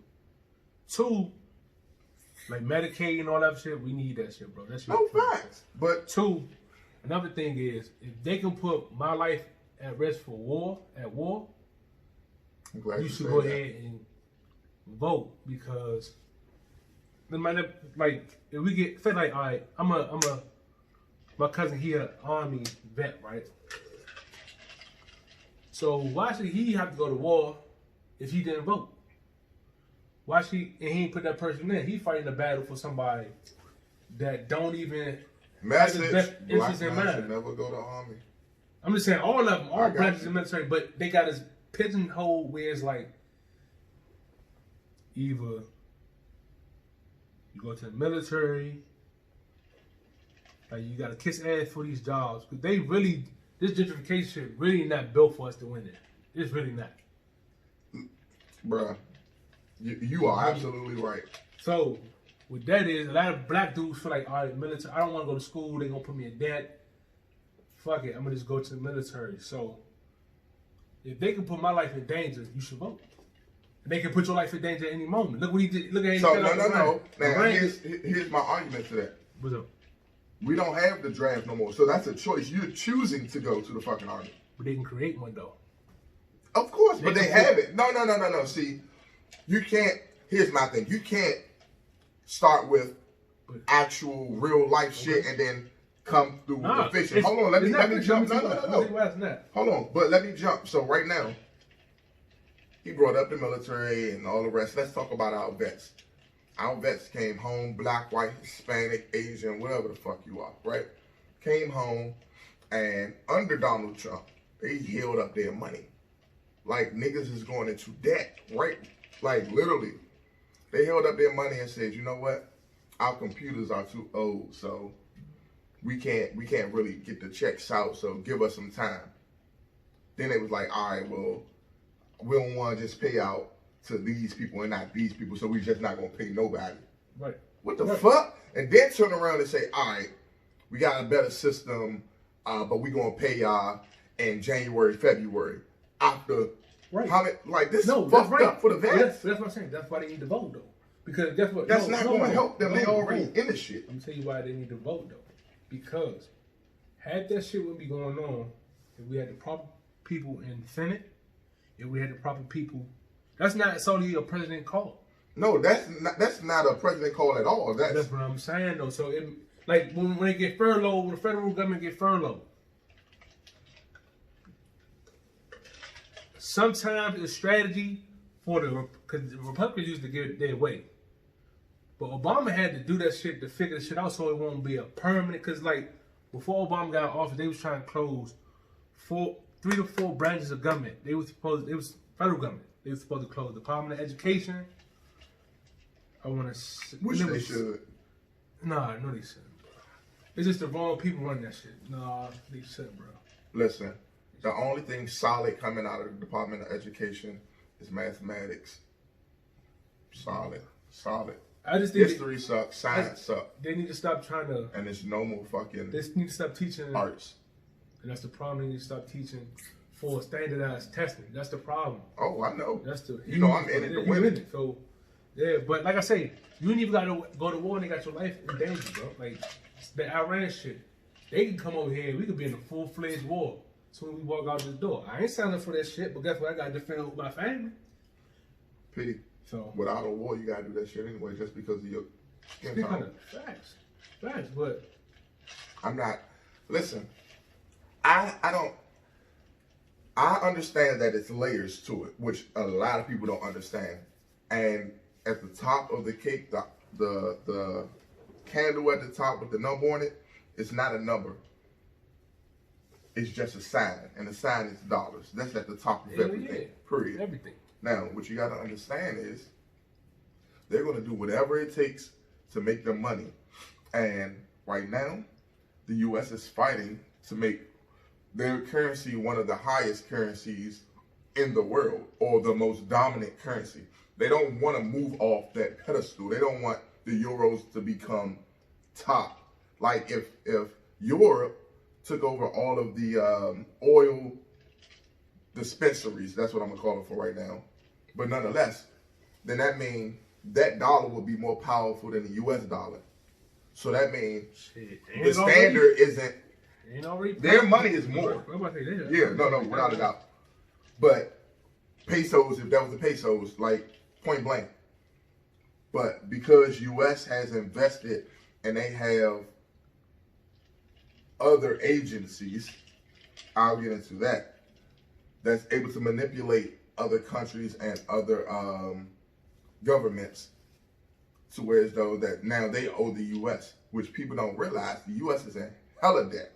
Two, like Medicaid and all that shit, we need that shit, bro. That shit. No facts. But two, another thing is, if they can put my life at risk for war, you should go ahead and vote, because no matter, like, if we get, say like, all right, my cousin, he an army vet, right? So why should he have to go to war if he didn't vote? Why should he ain't put that person in? He fighting a battle for somebody that don't even message have his best interest in mind. Should never go to army. I'm just saying, all of them, all branches of the military, but they got this pigeonhole where it's like, either you go to the military, like, you got to kiss ass for these jobs, because they really. This gentrification shit really not built for us to win it. It's really not. Bruh, you are absolutely right. So, what that is, a lot of black dudes feel like, all right, military, I don't want to go to school, they're going to put me in debt. Fuck it, I'm going to just go to the military. So, if they can put my life in danger, you should vote. And they can put your life in danger at any moment. Look what he did. Look at him. So, no. Now, here's my argument to that. What's up? We don't have the draft no more, so that's a choice. You're choosing to go to the fucking army. But they can create one, though. Of course, but they have it. No. See, you can't. Here's my thing. You can't start with actual real life shit and then come through the fiction. Hold on, let me jump. No. Hold on, but let me jump. So right now, he brought up the military and all the rest. Let's talk about our vets. Our vets came home, black, white, Hispanic, Asian, whatever the fuck you are, right? Came home, and under Donald Trump, they held up their money. Like, niggas is going into debt, right? Like, literally. They held up their money and said, you know what? Our computers are too old, so we can't really get the checks out, so give us some time. Then it was like, all right, well, we don't want to just pay out to these people and not these people, so we just not going to pay nobody. Right. What the fuck? And then turn around and say, all right, we got a better system, but we going to pay y'all in January, February. After, how many, like, this is fucked up for the vets. That's what I'm saying. That's why they need to vote, though. Because guess what? That's not going to help them. They already in the shit. I'm going to tell you why they need to vote, though. Because had that shit would be going on if we had the proper people in the Senate, if we had the proper people. That's not solely a president call. No, that's not a president call at all. That's what I'm saying, though. So, like, when they get furloughed, when the federal government get furloughed, sometimes it's strategy for because the Republicans used to get their way. But Obama had to do that shit to figure the shit out so it won't be a permanent. Because, like, before Obama got in office, they was trying to close 3 to 4 branches of government. It was federal government. They were supposed to close the Department of Education. Which they should. Nah, no, they shouldn't, bro. It's just the wrong people running that shit. Nah, they shouldn't, bro. Listen, the only thing solid coming out of the Department of Education is mathematics. Solid. I just think history sucks, science sucks. They need to stop trying to. And there's no more fucking. They need to stop teaching arts. And that's the problem. They need to stop teaching for standardized testing. That's the problem. Oh, I know. That's the. You know, I'm in it to win it. So, yeah, but like I say, you ain't even got to go to war and they got your life in danger, bro. Like the Iran shit, they can come over here. We could be in a full-fledged war. So when we walk out the door, I ain't signing up for that shit. But guess what? I got to defend my family. P. So without a war, you gotta do that shit anyway, just because of your skin tone. Facts, but I'm not. Listen, I understand that it's layers to it, which a lot of people don't understand. And at the top of the cake, the candle at the top with the number on it, it's not a number. It's just a sign, and the sign is dollars. That's at the top of everything. Period. Everything. Now, what you got to understand is they're going to do whatever it takes to make their money. And right now, the U.S. is fighting to make their currency one of the highest currencies in the world, or the most dominant currency. They don't want to move off that pedestal. They don't want the euros to become top. Like if Europe took over all of the oil dispensaries, that's what I'm gonna call it for right now. But nonetheless, then that means that dollar would be more powerful than the U.S. dollar. So that means the standard isn't. Their money is more. Yeah, no, without a doubt. But pesos, if that was the pesos, like point blank. But because U.S. has invested and they have other agencies, I'll get into that, that's able to manipulate other countries and other governments to where as though that now they owe the U.S., which people don't realize the U.S. is in hella debt.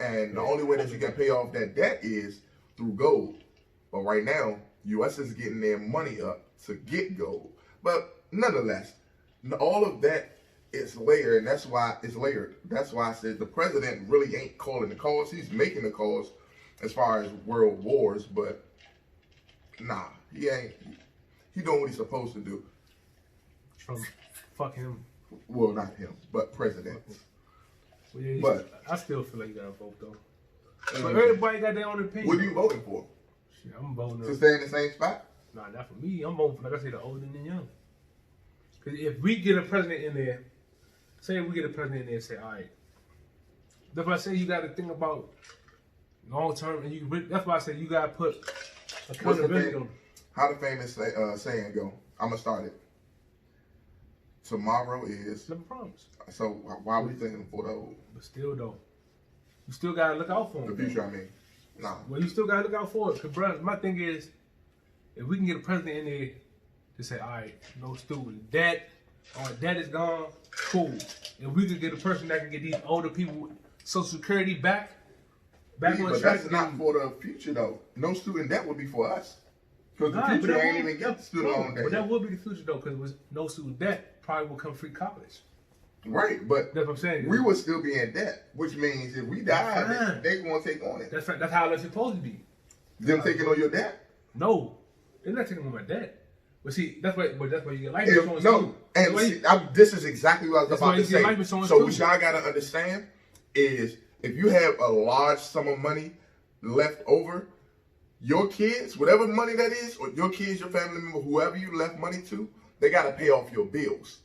And the only way that you can pay off that debt is through gold. But right now, U.S. is getting their money up to get gold. But nonetheless, all of that is layered, and that's why it's layered. That's why I said the president really ain't calling the calls. He's making the calls as far as world wars, but nah, he ain't. He doing what he's supposed to do. Fuck him. Well, not him, but presidents. Well, yeah, but I still feel like you gotta vote though. But everybody got their own opinion. What are you voting for? Shit, I'm voting to stay in the same spot. Nah, not for me. I'm voting for, like I said, the older than the young. Because if we get a president in there, say we get a president in there and say, all right, that's why I say you got to think about long term, and that's why I said you got to put accountability on. How the famous saying go? I'm gonna start it. Tomorrow is never promise. So why are we thinking for the old? But still though, you still gotta look out for him. The future, I mean. Nah. Well, you still gotta look out for it. Cause bro, my thing is, if we can get a president in there to say, all right, no student debt, our debt is gone, cool. If we could get a person that can get these older people Social Security back on but track. that's not for the future though. No student debt would be for us. Because the future ain't even get student loan debt. But that would be the future though, because with no student debt, probably will come free college. Right, but that's what I'm saying. We would still be in debt, which means if we die, they gonna take on it. That's right. That's how it's supposed to be. Them taking on your debt? No, they're not taking on my debt. But see, that's why you get life insurance too. And see, this is exactly what I was about to say. So what y'all gotta understand is if you have a large sum of money left over, your kids, whatever money that is, or your kids, your family member, whoever you left money to, they gotta pay off your bills.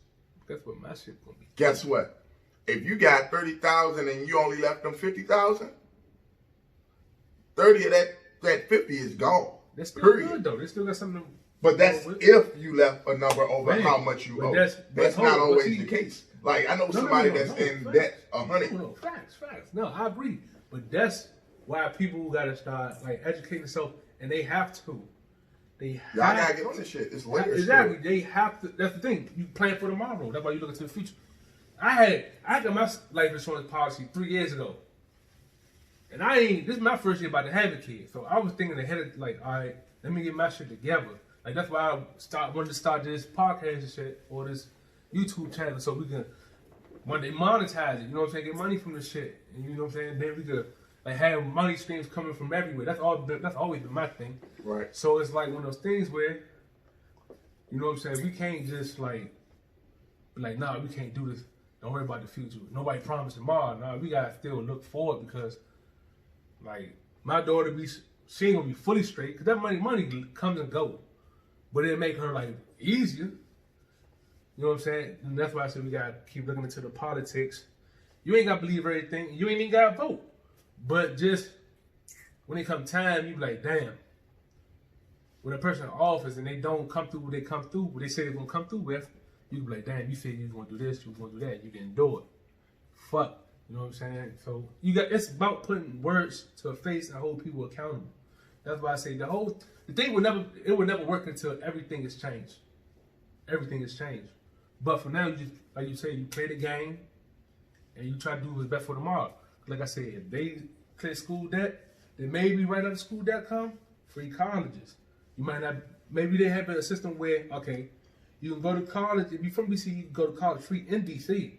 That's what my shit gonna be. Guess what? If you got 30,000 and you only left them 50,000, 30 of that 50 is gone. That's still good though. They still got something. But that's if you left a number over how much you owe. That's not always the case. Like I know somebody that's in debt 100. No, facts. No, I agree. But that's why people gotta start like educating themselves, and they have to. Y'all gotta get on this shit. It's later. Exactly. They have to. That's the thing. You plan for tomorrow. That's why you look into the future. I got my life insurance policy 3 years ago, and this is my first year about to have a kid. So I was thinking ahead of like, all right, let me get my shit together. Like that's why I wanted to start this podcast and shit or this YouTube channel so we can one day monetize it. You know what I'm saying? Get money from the shit, and you know what I'm saying. Then we could like have money streams coming from everywhere. That's always been my thing. Right. So it's like one of those things where, you know what I'm saying, we can't just like be like, nah, we can't do this. Don't worry about the future. Nobody promised tomorrow. Nah, we gotta still look forward because, like, my daughter she ain't gonna be fully straight because that money comes and goes, but it'll make her like easier. You know what I'm saying? And that's why I said we gotta keep looking into the politics. You ain't gotta believe everything. You ain't even gotta vote. But just when it come time, you be like, damn. When a person in office and they don't come through what they come through, what they say they're gonna come through with, you be like, damn, you said you was gonna do this, you was gonna do that, you didn't do it. Fuck. You know what I'm saying? So it's about putting words to a face and hold people accountable. That's why I say the thing would never work until everything is changed. Everything is changed. But for now, you just, like you say, you play the game and you try to do what's best for tomorrow. Like I said, if they clear school debt, then maybe right after school debt come, free colleges. You might not, maybe they have a system where, okay, you can go to college. If you're from DC, you can go to college free in DC.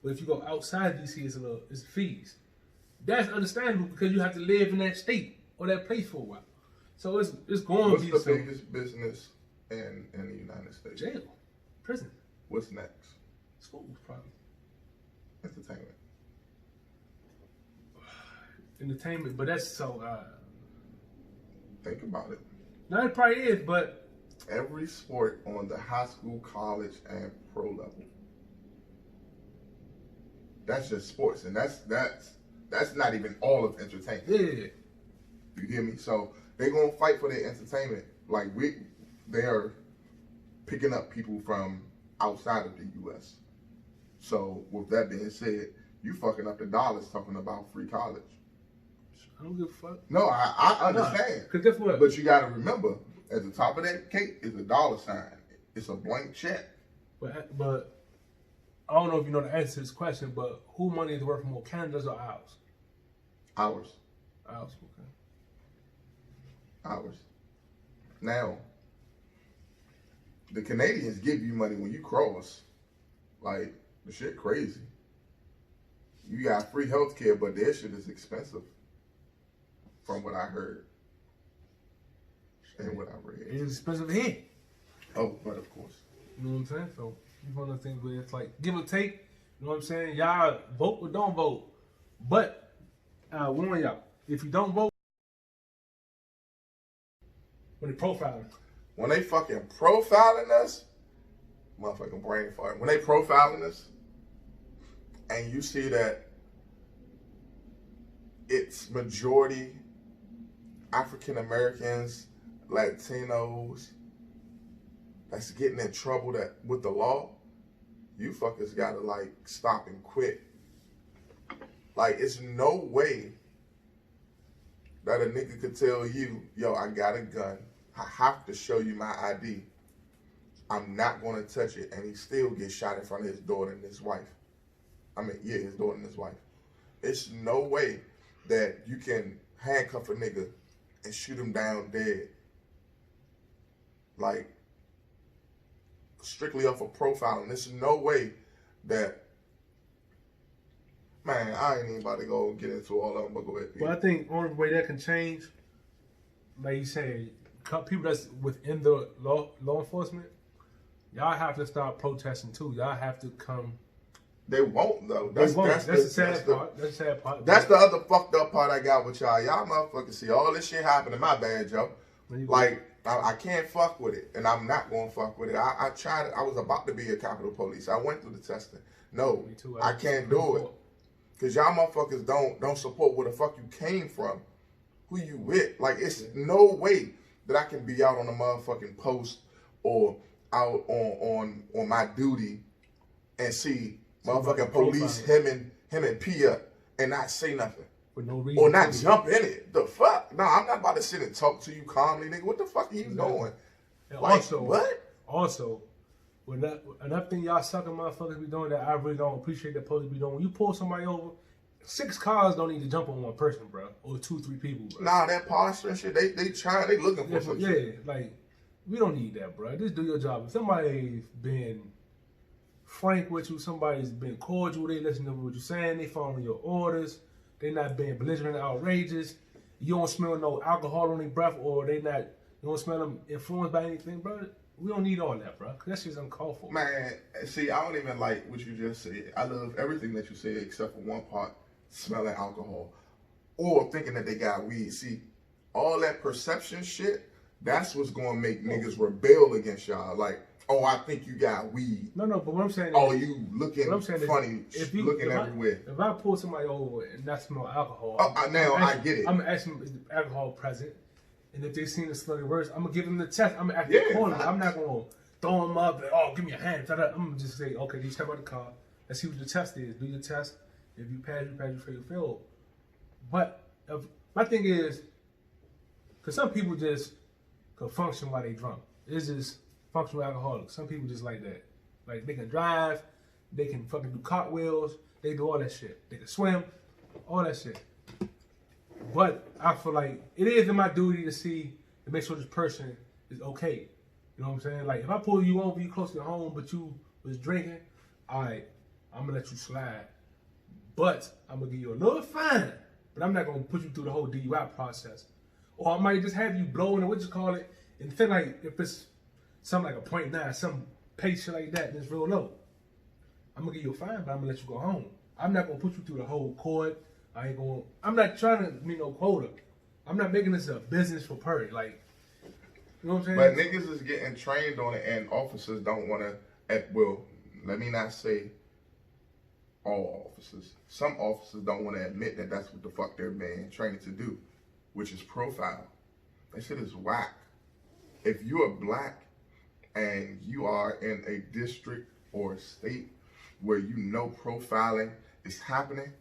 But if you go outside DC, it's fees. That's understandable because you have to live in that state or that place for a while. So it's going to be What's the biggest business in the United States? Jail. Prison. What's next? Schools, probably. Entertainment. Entertainment, but that's so... Think about it. No, it probably is, but... Every sport on the high school, college, and pro level. That's just sports, and that's not even all of entertainment. Yeah. You hear me? So they're gonna fight for their entertainment. Like they are picking up people from outside of the U.S. So with that being said, you fucking up the dollars talking about free college. I don't give a fuck. No, I understand. Because guess what? But you got to remember, at the top of that cake is a dollar sign. It's a blank check. But I don't know if you know the answer to this question, but who money is worth more, Canada's or ours? Ours. Ours, okay. Ours. Now, the Canadians give you money when you cross. Like, the shit crazy. You got free healthcare, but their shit is expensive. From what I heard. And what I read. It's expensive here. Oh, but of course. You know what I'm saying? So, it's one of the things where it's like, give or take. You know what I'm saying? Y'all vote or don't vote. But, warn y'all, if you don't vote, when they profiling. When they fucking profiling us, motherfucking brain fart. When they profiling us, and you see that it's majority African Americans, Latinos that's getting in trouble with the law, you fuckers gotta like stop and quit. Like, it's no way that a nigga could tell you, yo, I got a gun. I have to show you my ID. I'm not going to touch it, and he still gets shot in front of his daughter and his wife. His daughter and his wife. It's no way that you can handcuff a nigga and shoot him down dead. Like, strictly off of profiling. There's no way that, man, I ain't even about to go get into all of them, but go ahead. Well, I think the only way that can change, like you said, people that's within the law enforcement, y'all have to start protesting too. Y'all have to come. They won't though. That's the sad part. That's the sad part. That's the other fucked up part I got with y'all. Y'all motherfuckers see all this shit happening. My bad, Joe. Like, I can't fuck with it, and I'm not gonna fuck with it. I tried. I was about to be a Capitol Police. I went through the testing. No, me too, I can't do it. Cause y'all motherfuckers don't support where the fuck you came from, who you with. Like, it's no way that I can be out on a motherfucking post or out on my duty and see motherfucking police him and Pia and not say nothing. For no reason. Or not jump in it. The fuck? No, I'm not about to sit and talk to you calmly, nigga. What the fuck are you doing? And like, also, what? Also, another thing y'all sucker motherfuckers be doing that I really don't appreciate that police be doing. When you pull somebody over, 6 cars don't need to jump on one person, bro. Or 2, 3 people, bro. Nah, that posture and shit, they looking for some shit. Yeah, like, we don't need that, bro. Just do your job. If somebody's been frank with you, somebody's been cordial, they listen to what you're saying, they following your orders, they not being belligerent and outrageous, you don't smell no alcohol on their breath, or you don't smell them influenced by anything, bro. We don't need all that, bro. Cause that shit's uncalled for. Man, see, I don't even like what you just said. I love everything that you said except for one part, smelling alcohol. Or thinking that they got weed. See, all that perception shit, that's what's gonna make niggas rebel against y'all. Like, oh, I think you got weed. No, but what I'm saying is, oh, you looking funny, looking everywhere. If I pull somebody over and not smell alcohol, I get it. I'm gonna ask them, is the alcohol present? And if they seen the slutty words, I'm gonna give them the test. I'm gonna actually call them. I'm not gonna throw them up and, oh, give me a hand. I'm gonna just say, okay, you step out the car. Let's see what the test is. Do your test. If you pass, you fail. But my thing is, because some people just can function while they drunk. It's just functional alcoholics. Some people just like that. Like, they can drive, they can fucking do cartwheels, they do all that shit. They can swim, all that shit. But I feel like it is in my duty to make sure this person is okay. You know what I'm saying? Like, if I pull you over, you close to home, but you was drinking, all right, I'm gonna let you slide. But I'm gonna give you a little fine, but I'm not gonna put you through the whole DUI process. Or I might just have you blowing, and feel like if it's something like a 0.9, some pace shit like that, and it's real low, I'm gonna give you a fine, but I'm gonna let you go home. I'm not gonna put you through the whole court. I'm not trying to meet no quota. I'm not making this a business for Perry. Like, you know what I'm saying? But niggas is getting trained on it, and officers don't want to, well, let me not say all officers. Some officers don't want to admit that that's what the fuck they're being trained to do, which is profile. That shit is whack. If you are black and you are in a district or a state where you know profiling is happening,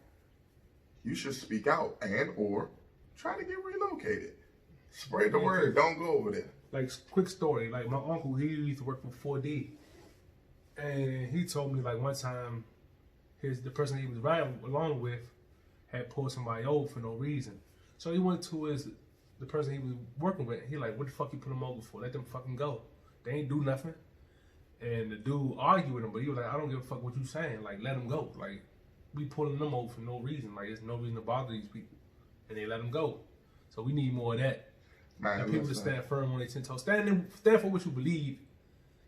you should speak out and or try to get relocated. Spread the word. Don't go over there. Like, quick story. Like, my uncle, he used to work for 4D. And he told me, like, one time, the person he was riding along with had pulled somebody over for no reason. So he went to the person he was working with. He like, what the fuck you put him over for? Let them fucking go. They ain't do nothing. And the dude argued with him, but he was like, I don't give a fuck what you saying. Like, let them go. Like, we pulling them over for no reason. Like, there's no reason to bother these people. And they let them go. So we need more of that. Man, and people to stand firm on their 10 toes. Stand for what you believe.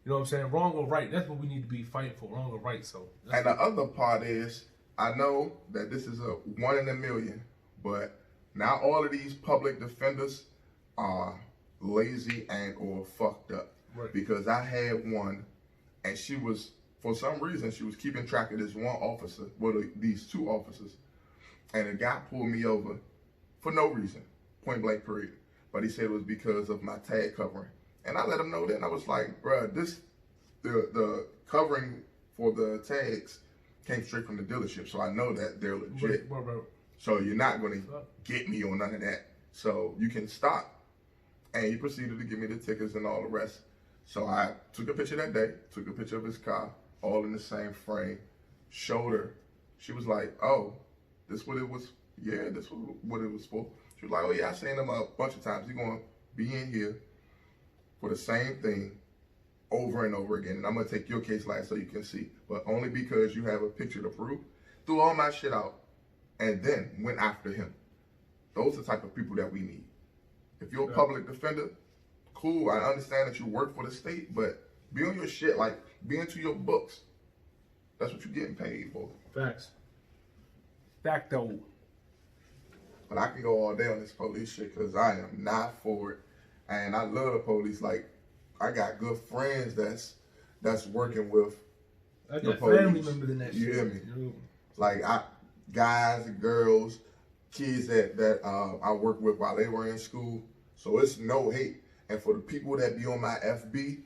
You know what I'm saying? Wrong or right. That's what we need to be fighting for. Wrong or right. So. And the other part is, I know that this is a 1 in a million, but now all of these public defenders are lazy and or fucked up. Right. Because I had one, and she was, for some reason, she was keeping track of this one officer, these 2 officers, and a guy pulled me over for no reason, point blank period. But he said it was because of my tag covering. And I let him know that, and I was like, bruh, the covering for the tags came straight from the dealership, so I know that they're legit. Right. So you're not going to get me on none of that. So you can stop. And he proceeded to give me the tickets and all the rest. So I took a picture that day, took a picture of his car, all in the same frame, showed her. She was like, oh, this what it was? Yeah, this was what it was for. She was like, oh yeah, I seen him a bunch of times. He's going to be in here for the same thing over and over again. And I'm going to take your case last so you can see. But only because you have a picture to prove. Threw all my shit out and then went after him. Those are the type of people that we need. If you're a public defender, cool. I understand that you work for the state, but be on your shit. Like, be into your books. That's what you're getting paid for. Facts. Facto. But I can go all day on this police shit because I am not for it. And I love the police. Like, I got good friends that's working with I the got police. family members in that shit. You hear me? Like, guys and girls, kids that I work with while they were in school. So it's no hate. And for the people that be on my FB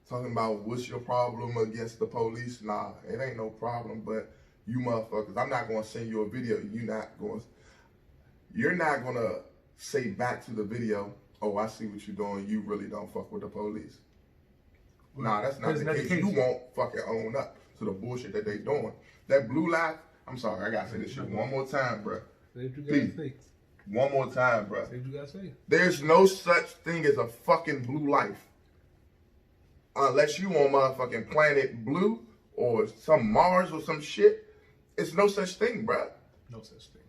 talking about what's your problem against the police, nah, it ain't no problem. But you motherfuckers, I'm not going to send you a video. You're not going to say back to the video, oh, I see what you're doing. You really don't fuck with the police. Nah, that's not the case. You won't fucking own up to the bullshit that they doing. That blue life, I'm sorry, I got to say this shit one more time, bro. Please. One more time, bro. Say what you gotta say. There's no such thing as a fucking blue life. Unless you on motherfucking planet Blue or some Mars or some shit. It's no such thing, bro. No such thing.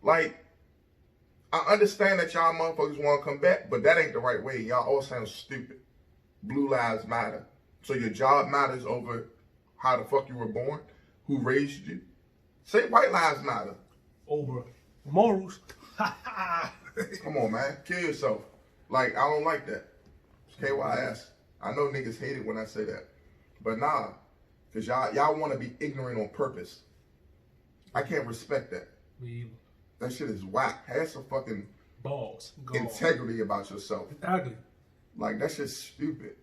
Like, I understand that y'all motherfuckers want to come back, but that ain't the right way. Y'all all sound stupid. Blue lives matter. So your job matters over how the fuck you were born, who raised you. Say white lives matter. Over morals. Come on, man. Kill yourself. Like, I don't like that. It's KYS. I know niggas hate it when I say that. But nah. Because y'all want to be ignorant on purpose. I can't respect that. Me either. That shit is whack. Have some fucking balls. Integrity about yourself. Ugly. Like, that shit's stupid.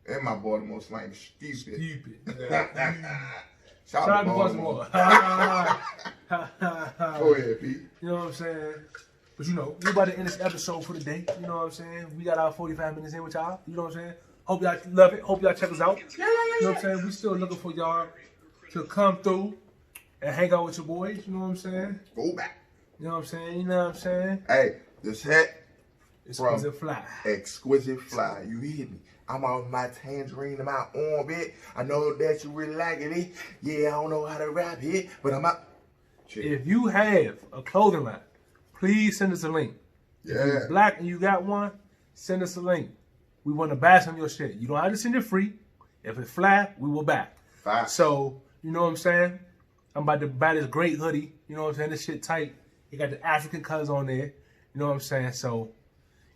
And my Baltimore slang, stupid. Shout out to Baltimore. Go ahead, Pete. You know what I'm saying? But you know, we about to end this episode for the day. You know what I'm saying? We got our 45 minutes in with y'all. You know what I'm saying? Hope y'all love it. Hope y'all check us out. You know what I'm saying? We still looking for y'all to come through and hang out with your boys. You know what I'm saying? Go back. You know what I'm saying? You know what I'm saying? Hey, this hat Exquisite Fly. Exquisite Fly. You hear me? I'm on my tangerine and my armpit. I know that you really like it. Yeah, I don't know how to rap it, but I'm out. If you have a clothing line, please send us a link. Yeah. If you're black and you got one, send us a link. We want to bash on your shit. You don't have to send it free. If it's fly, we will back. Fine. So, you know what I'm saying? I'm about to buy this great hoodie. You know what I'm saying? This shit tight. It got the African colors on there. You know what I'm saying? So, you know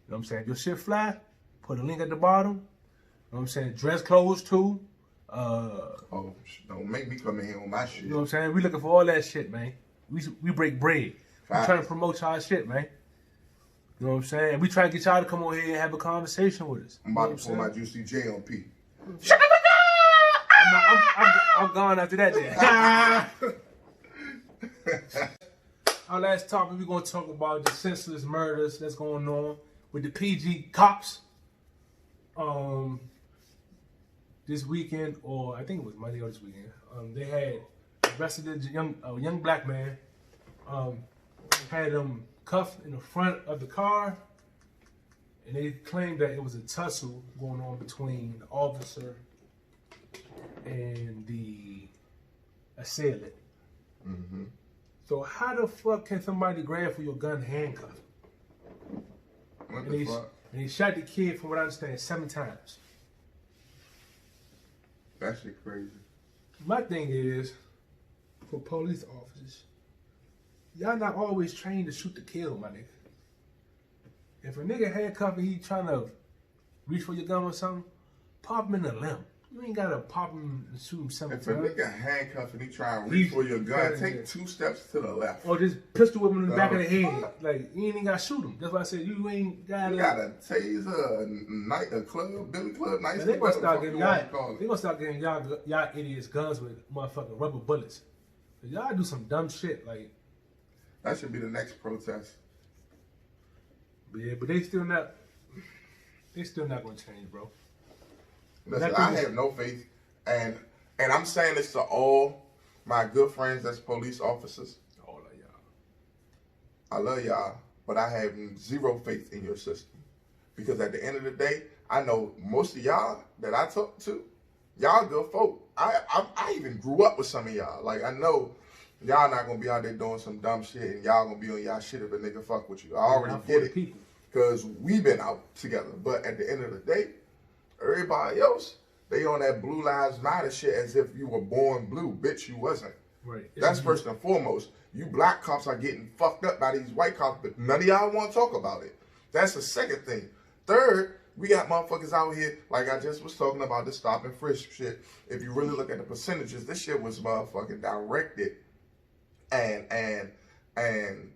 what I'm saying? If your shit fly, put a link at the bottom. You know what I'm saying? Dress clothes too. Don't make me come in here on my shit. You know what I'm saying? We looking for all that shit, man. We break bread. We trying to promote y'all shit, man. You know what I'm saying? We trying to get y'all to come over here and have a conversation with us. I'm about to pull my Juicy J on P. I'm gone after that then. Our last topic, we're going to talk about the senseless murders that's going on with the PG cops. This weekend, or I think it was Monday or this weekend, they had arrested a young black man, had him cuffed in the front of the car, and they claimed that it was a tussle going on between the officer and the assailant. Mm-hmm. So how the fuck can somebody grab for your gun handcuffed? What the fuck? And he shot the kid, from what I understand, 7 times. That shit crazy. My thing is, for police officers, y'all not always trained to shoot to kill, my nigga. If a nigga handcuffed and he trying to reach for your gun or something, pop him in the limb. You ain't gotta pop him and shoot him 7 times. If a nigga handcuffed and he trying to reach for your gun, take 2 steps to the left. Or just pistol whip him in the back of the head. Like, you ain't even gotta shoot him. That's why I said you ain't gotta. You got a taser, a club, billy club, nice. They gonna start getting y'all idiots guns with motherfucking rubber bullets. Y'all do some dumb shit like. That should be the next protest. Yeah, but they still not gonna change, bro. Listen, I have no faith, and I'm saying this to all my good friends that's police officers. All of y'all. I love y'all, but I have zero faith in your system. Because at the end of the day, I know most of y'all that I talk to, y'all good folk. I even grew up with some of y'all. Like, I know y'all not going to be out there doing some dumb shit and y'all going to be on y'all shit if a nigga fuck with you. I already get it. Because we been out together. But at the end of the day, everybody else, they on that Blue Lives Matter shit as if you were born blue. Bitch, you wasn't. Right. That's first and foremost. You black cops are getting fucked up by these white cops, but none of y'all want to talk about it. That's the second thing. Third, we got motherfuckers out here, like I just was talking about, the stop and frisk shit. If you really look at the percentages, this shit was motherfucking directed and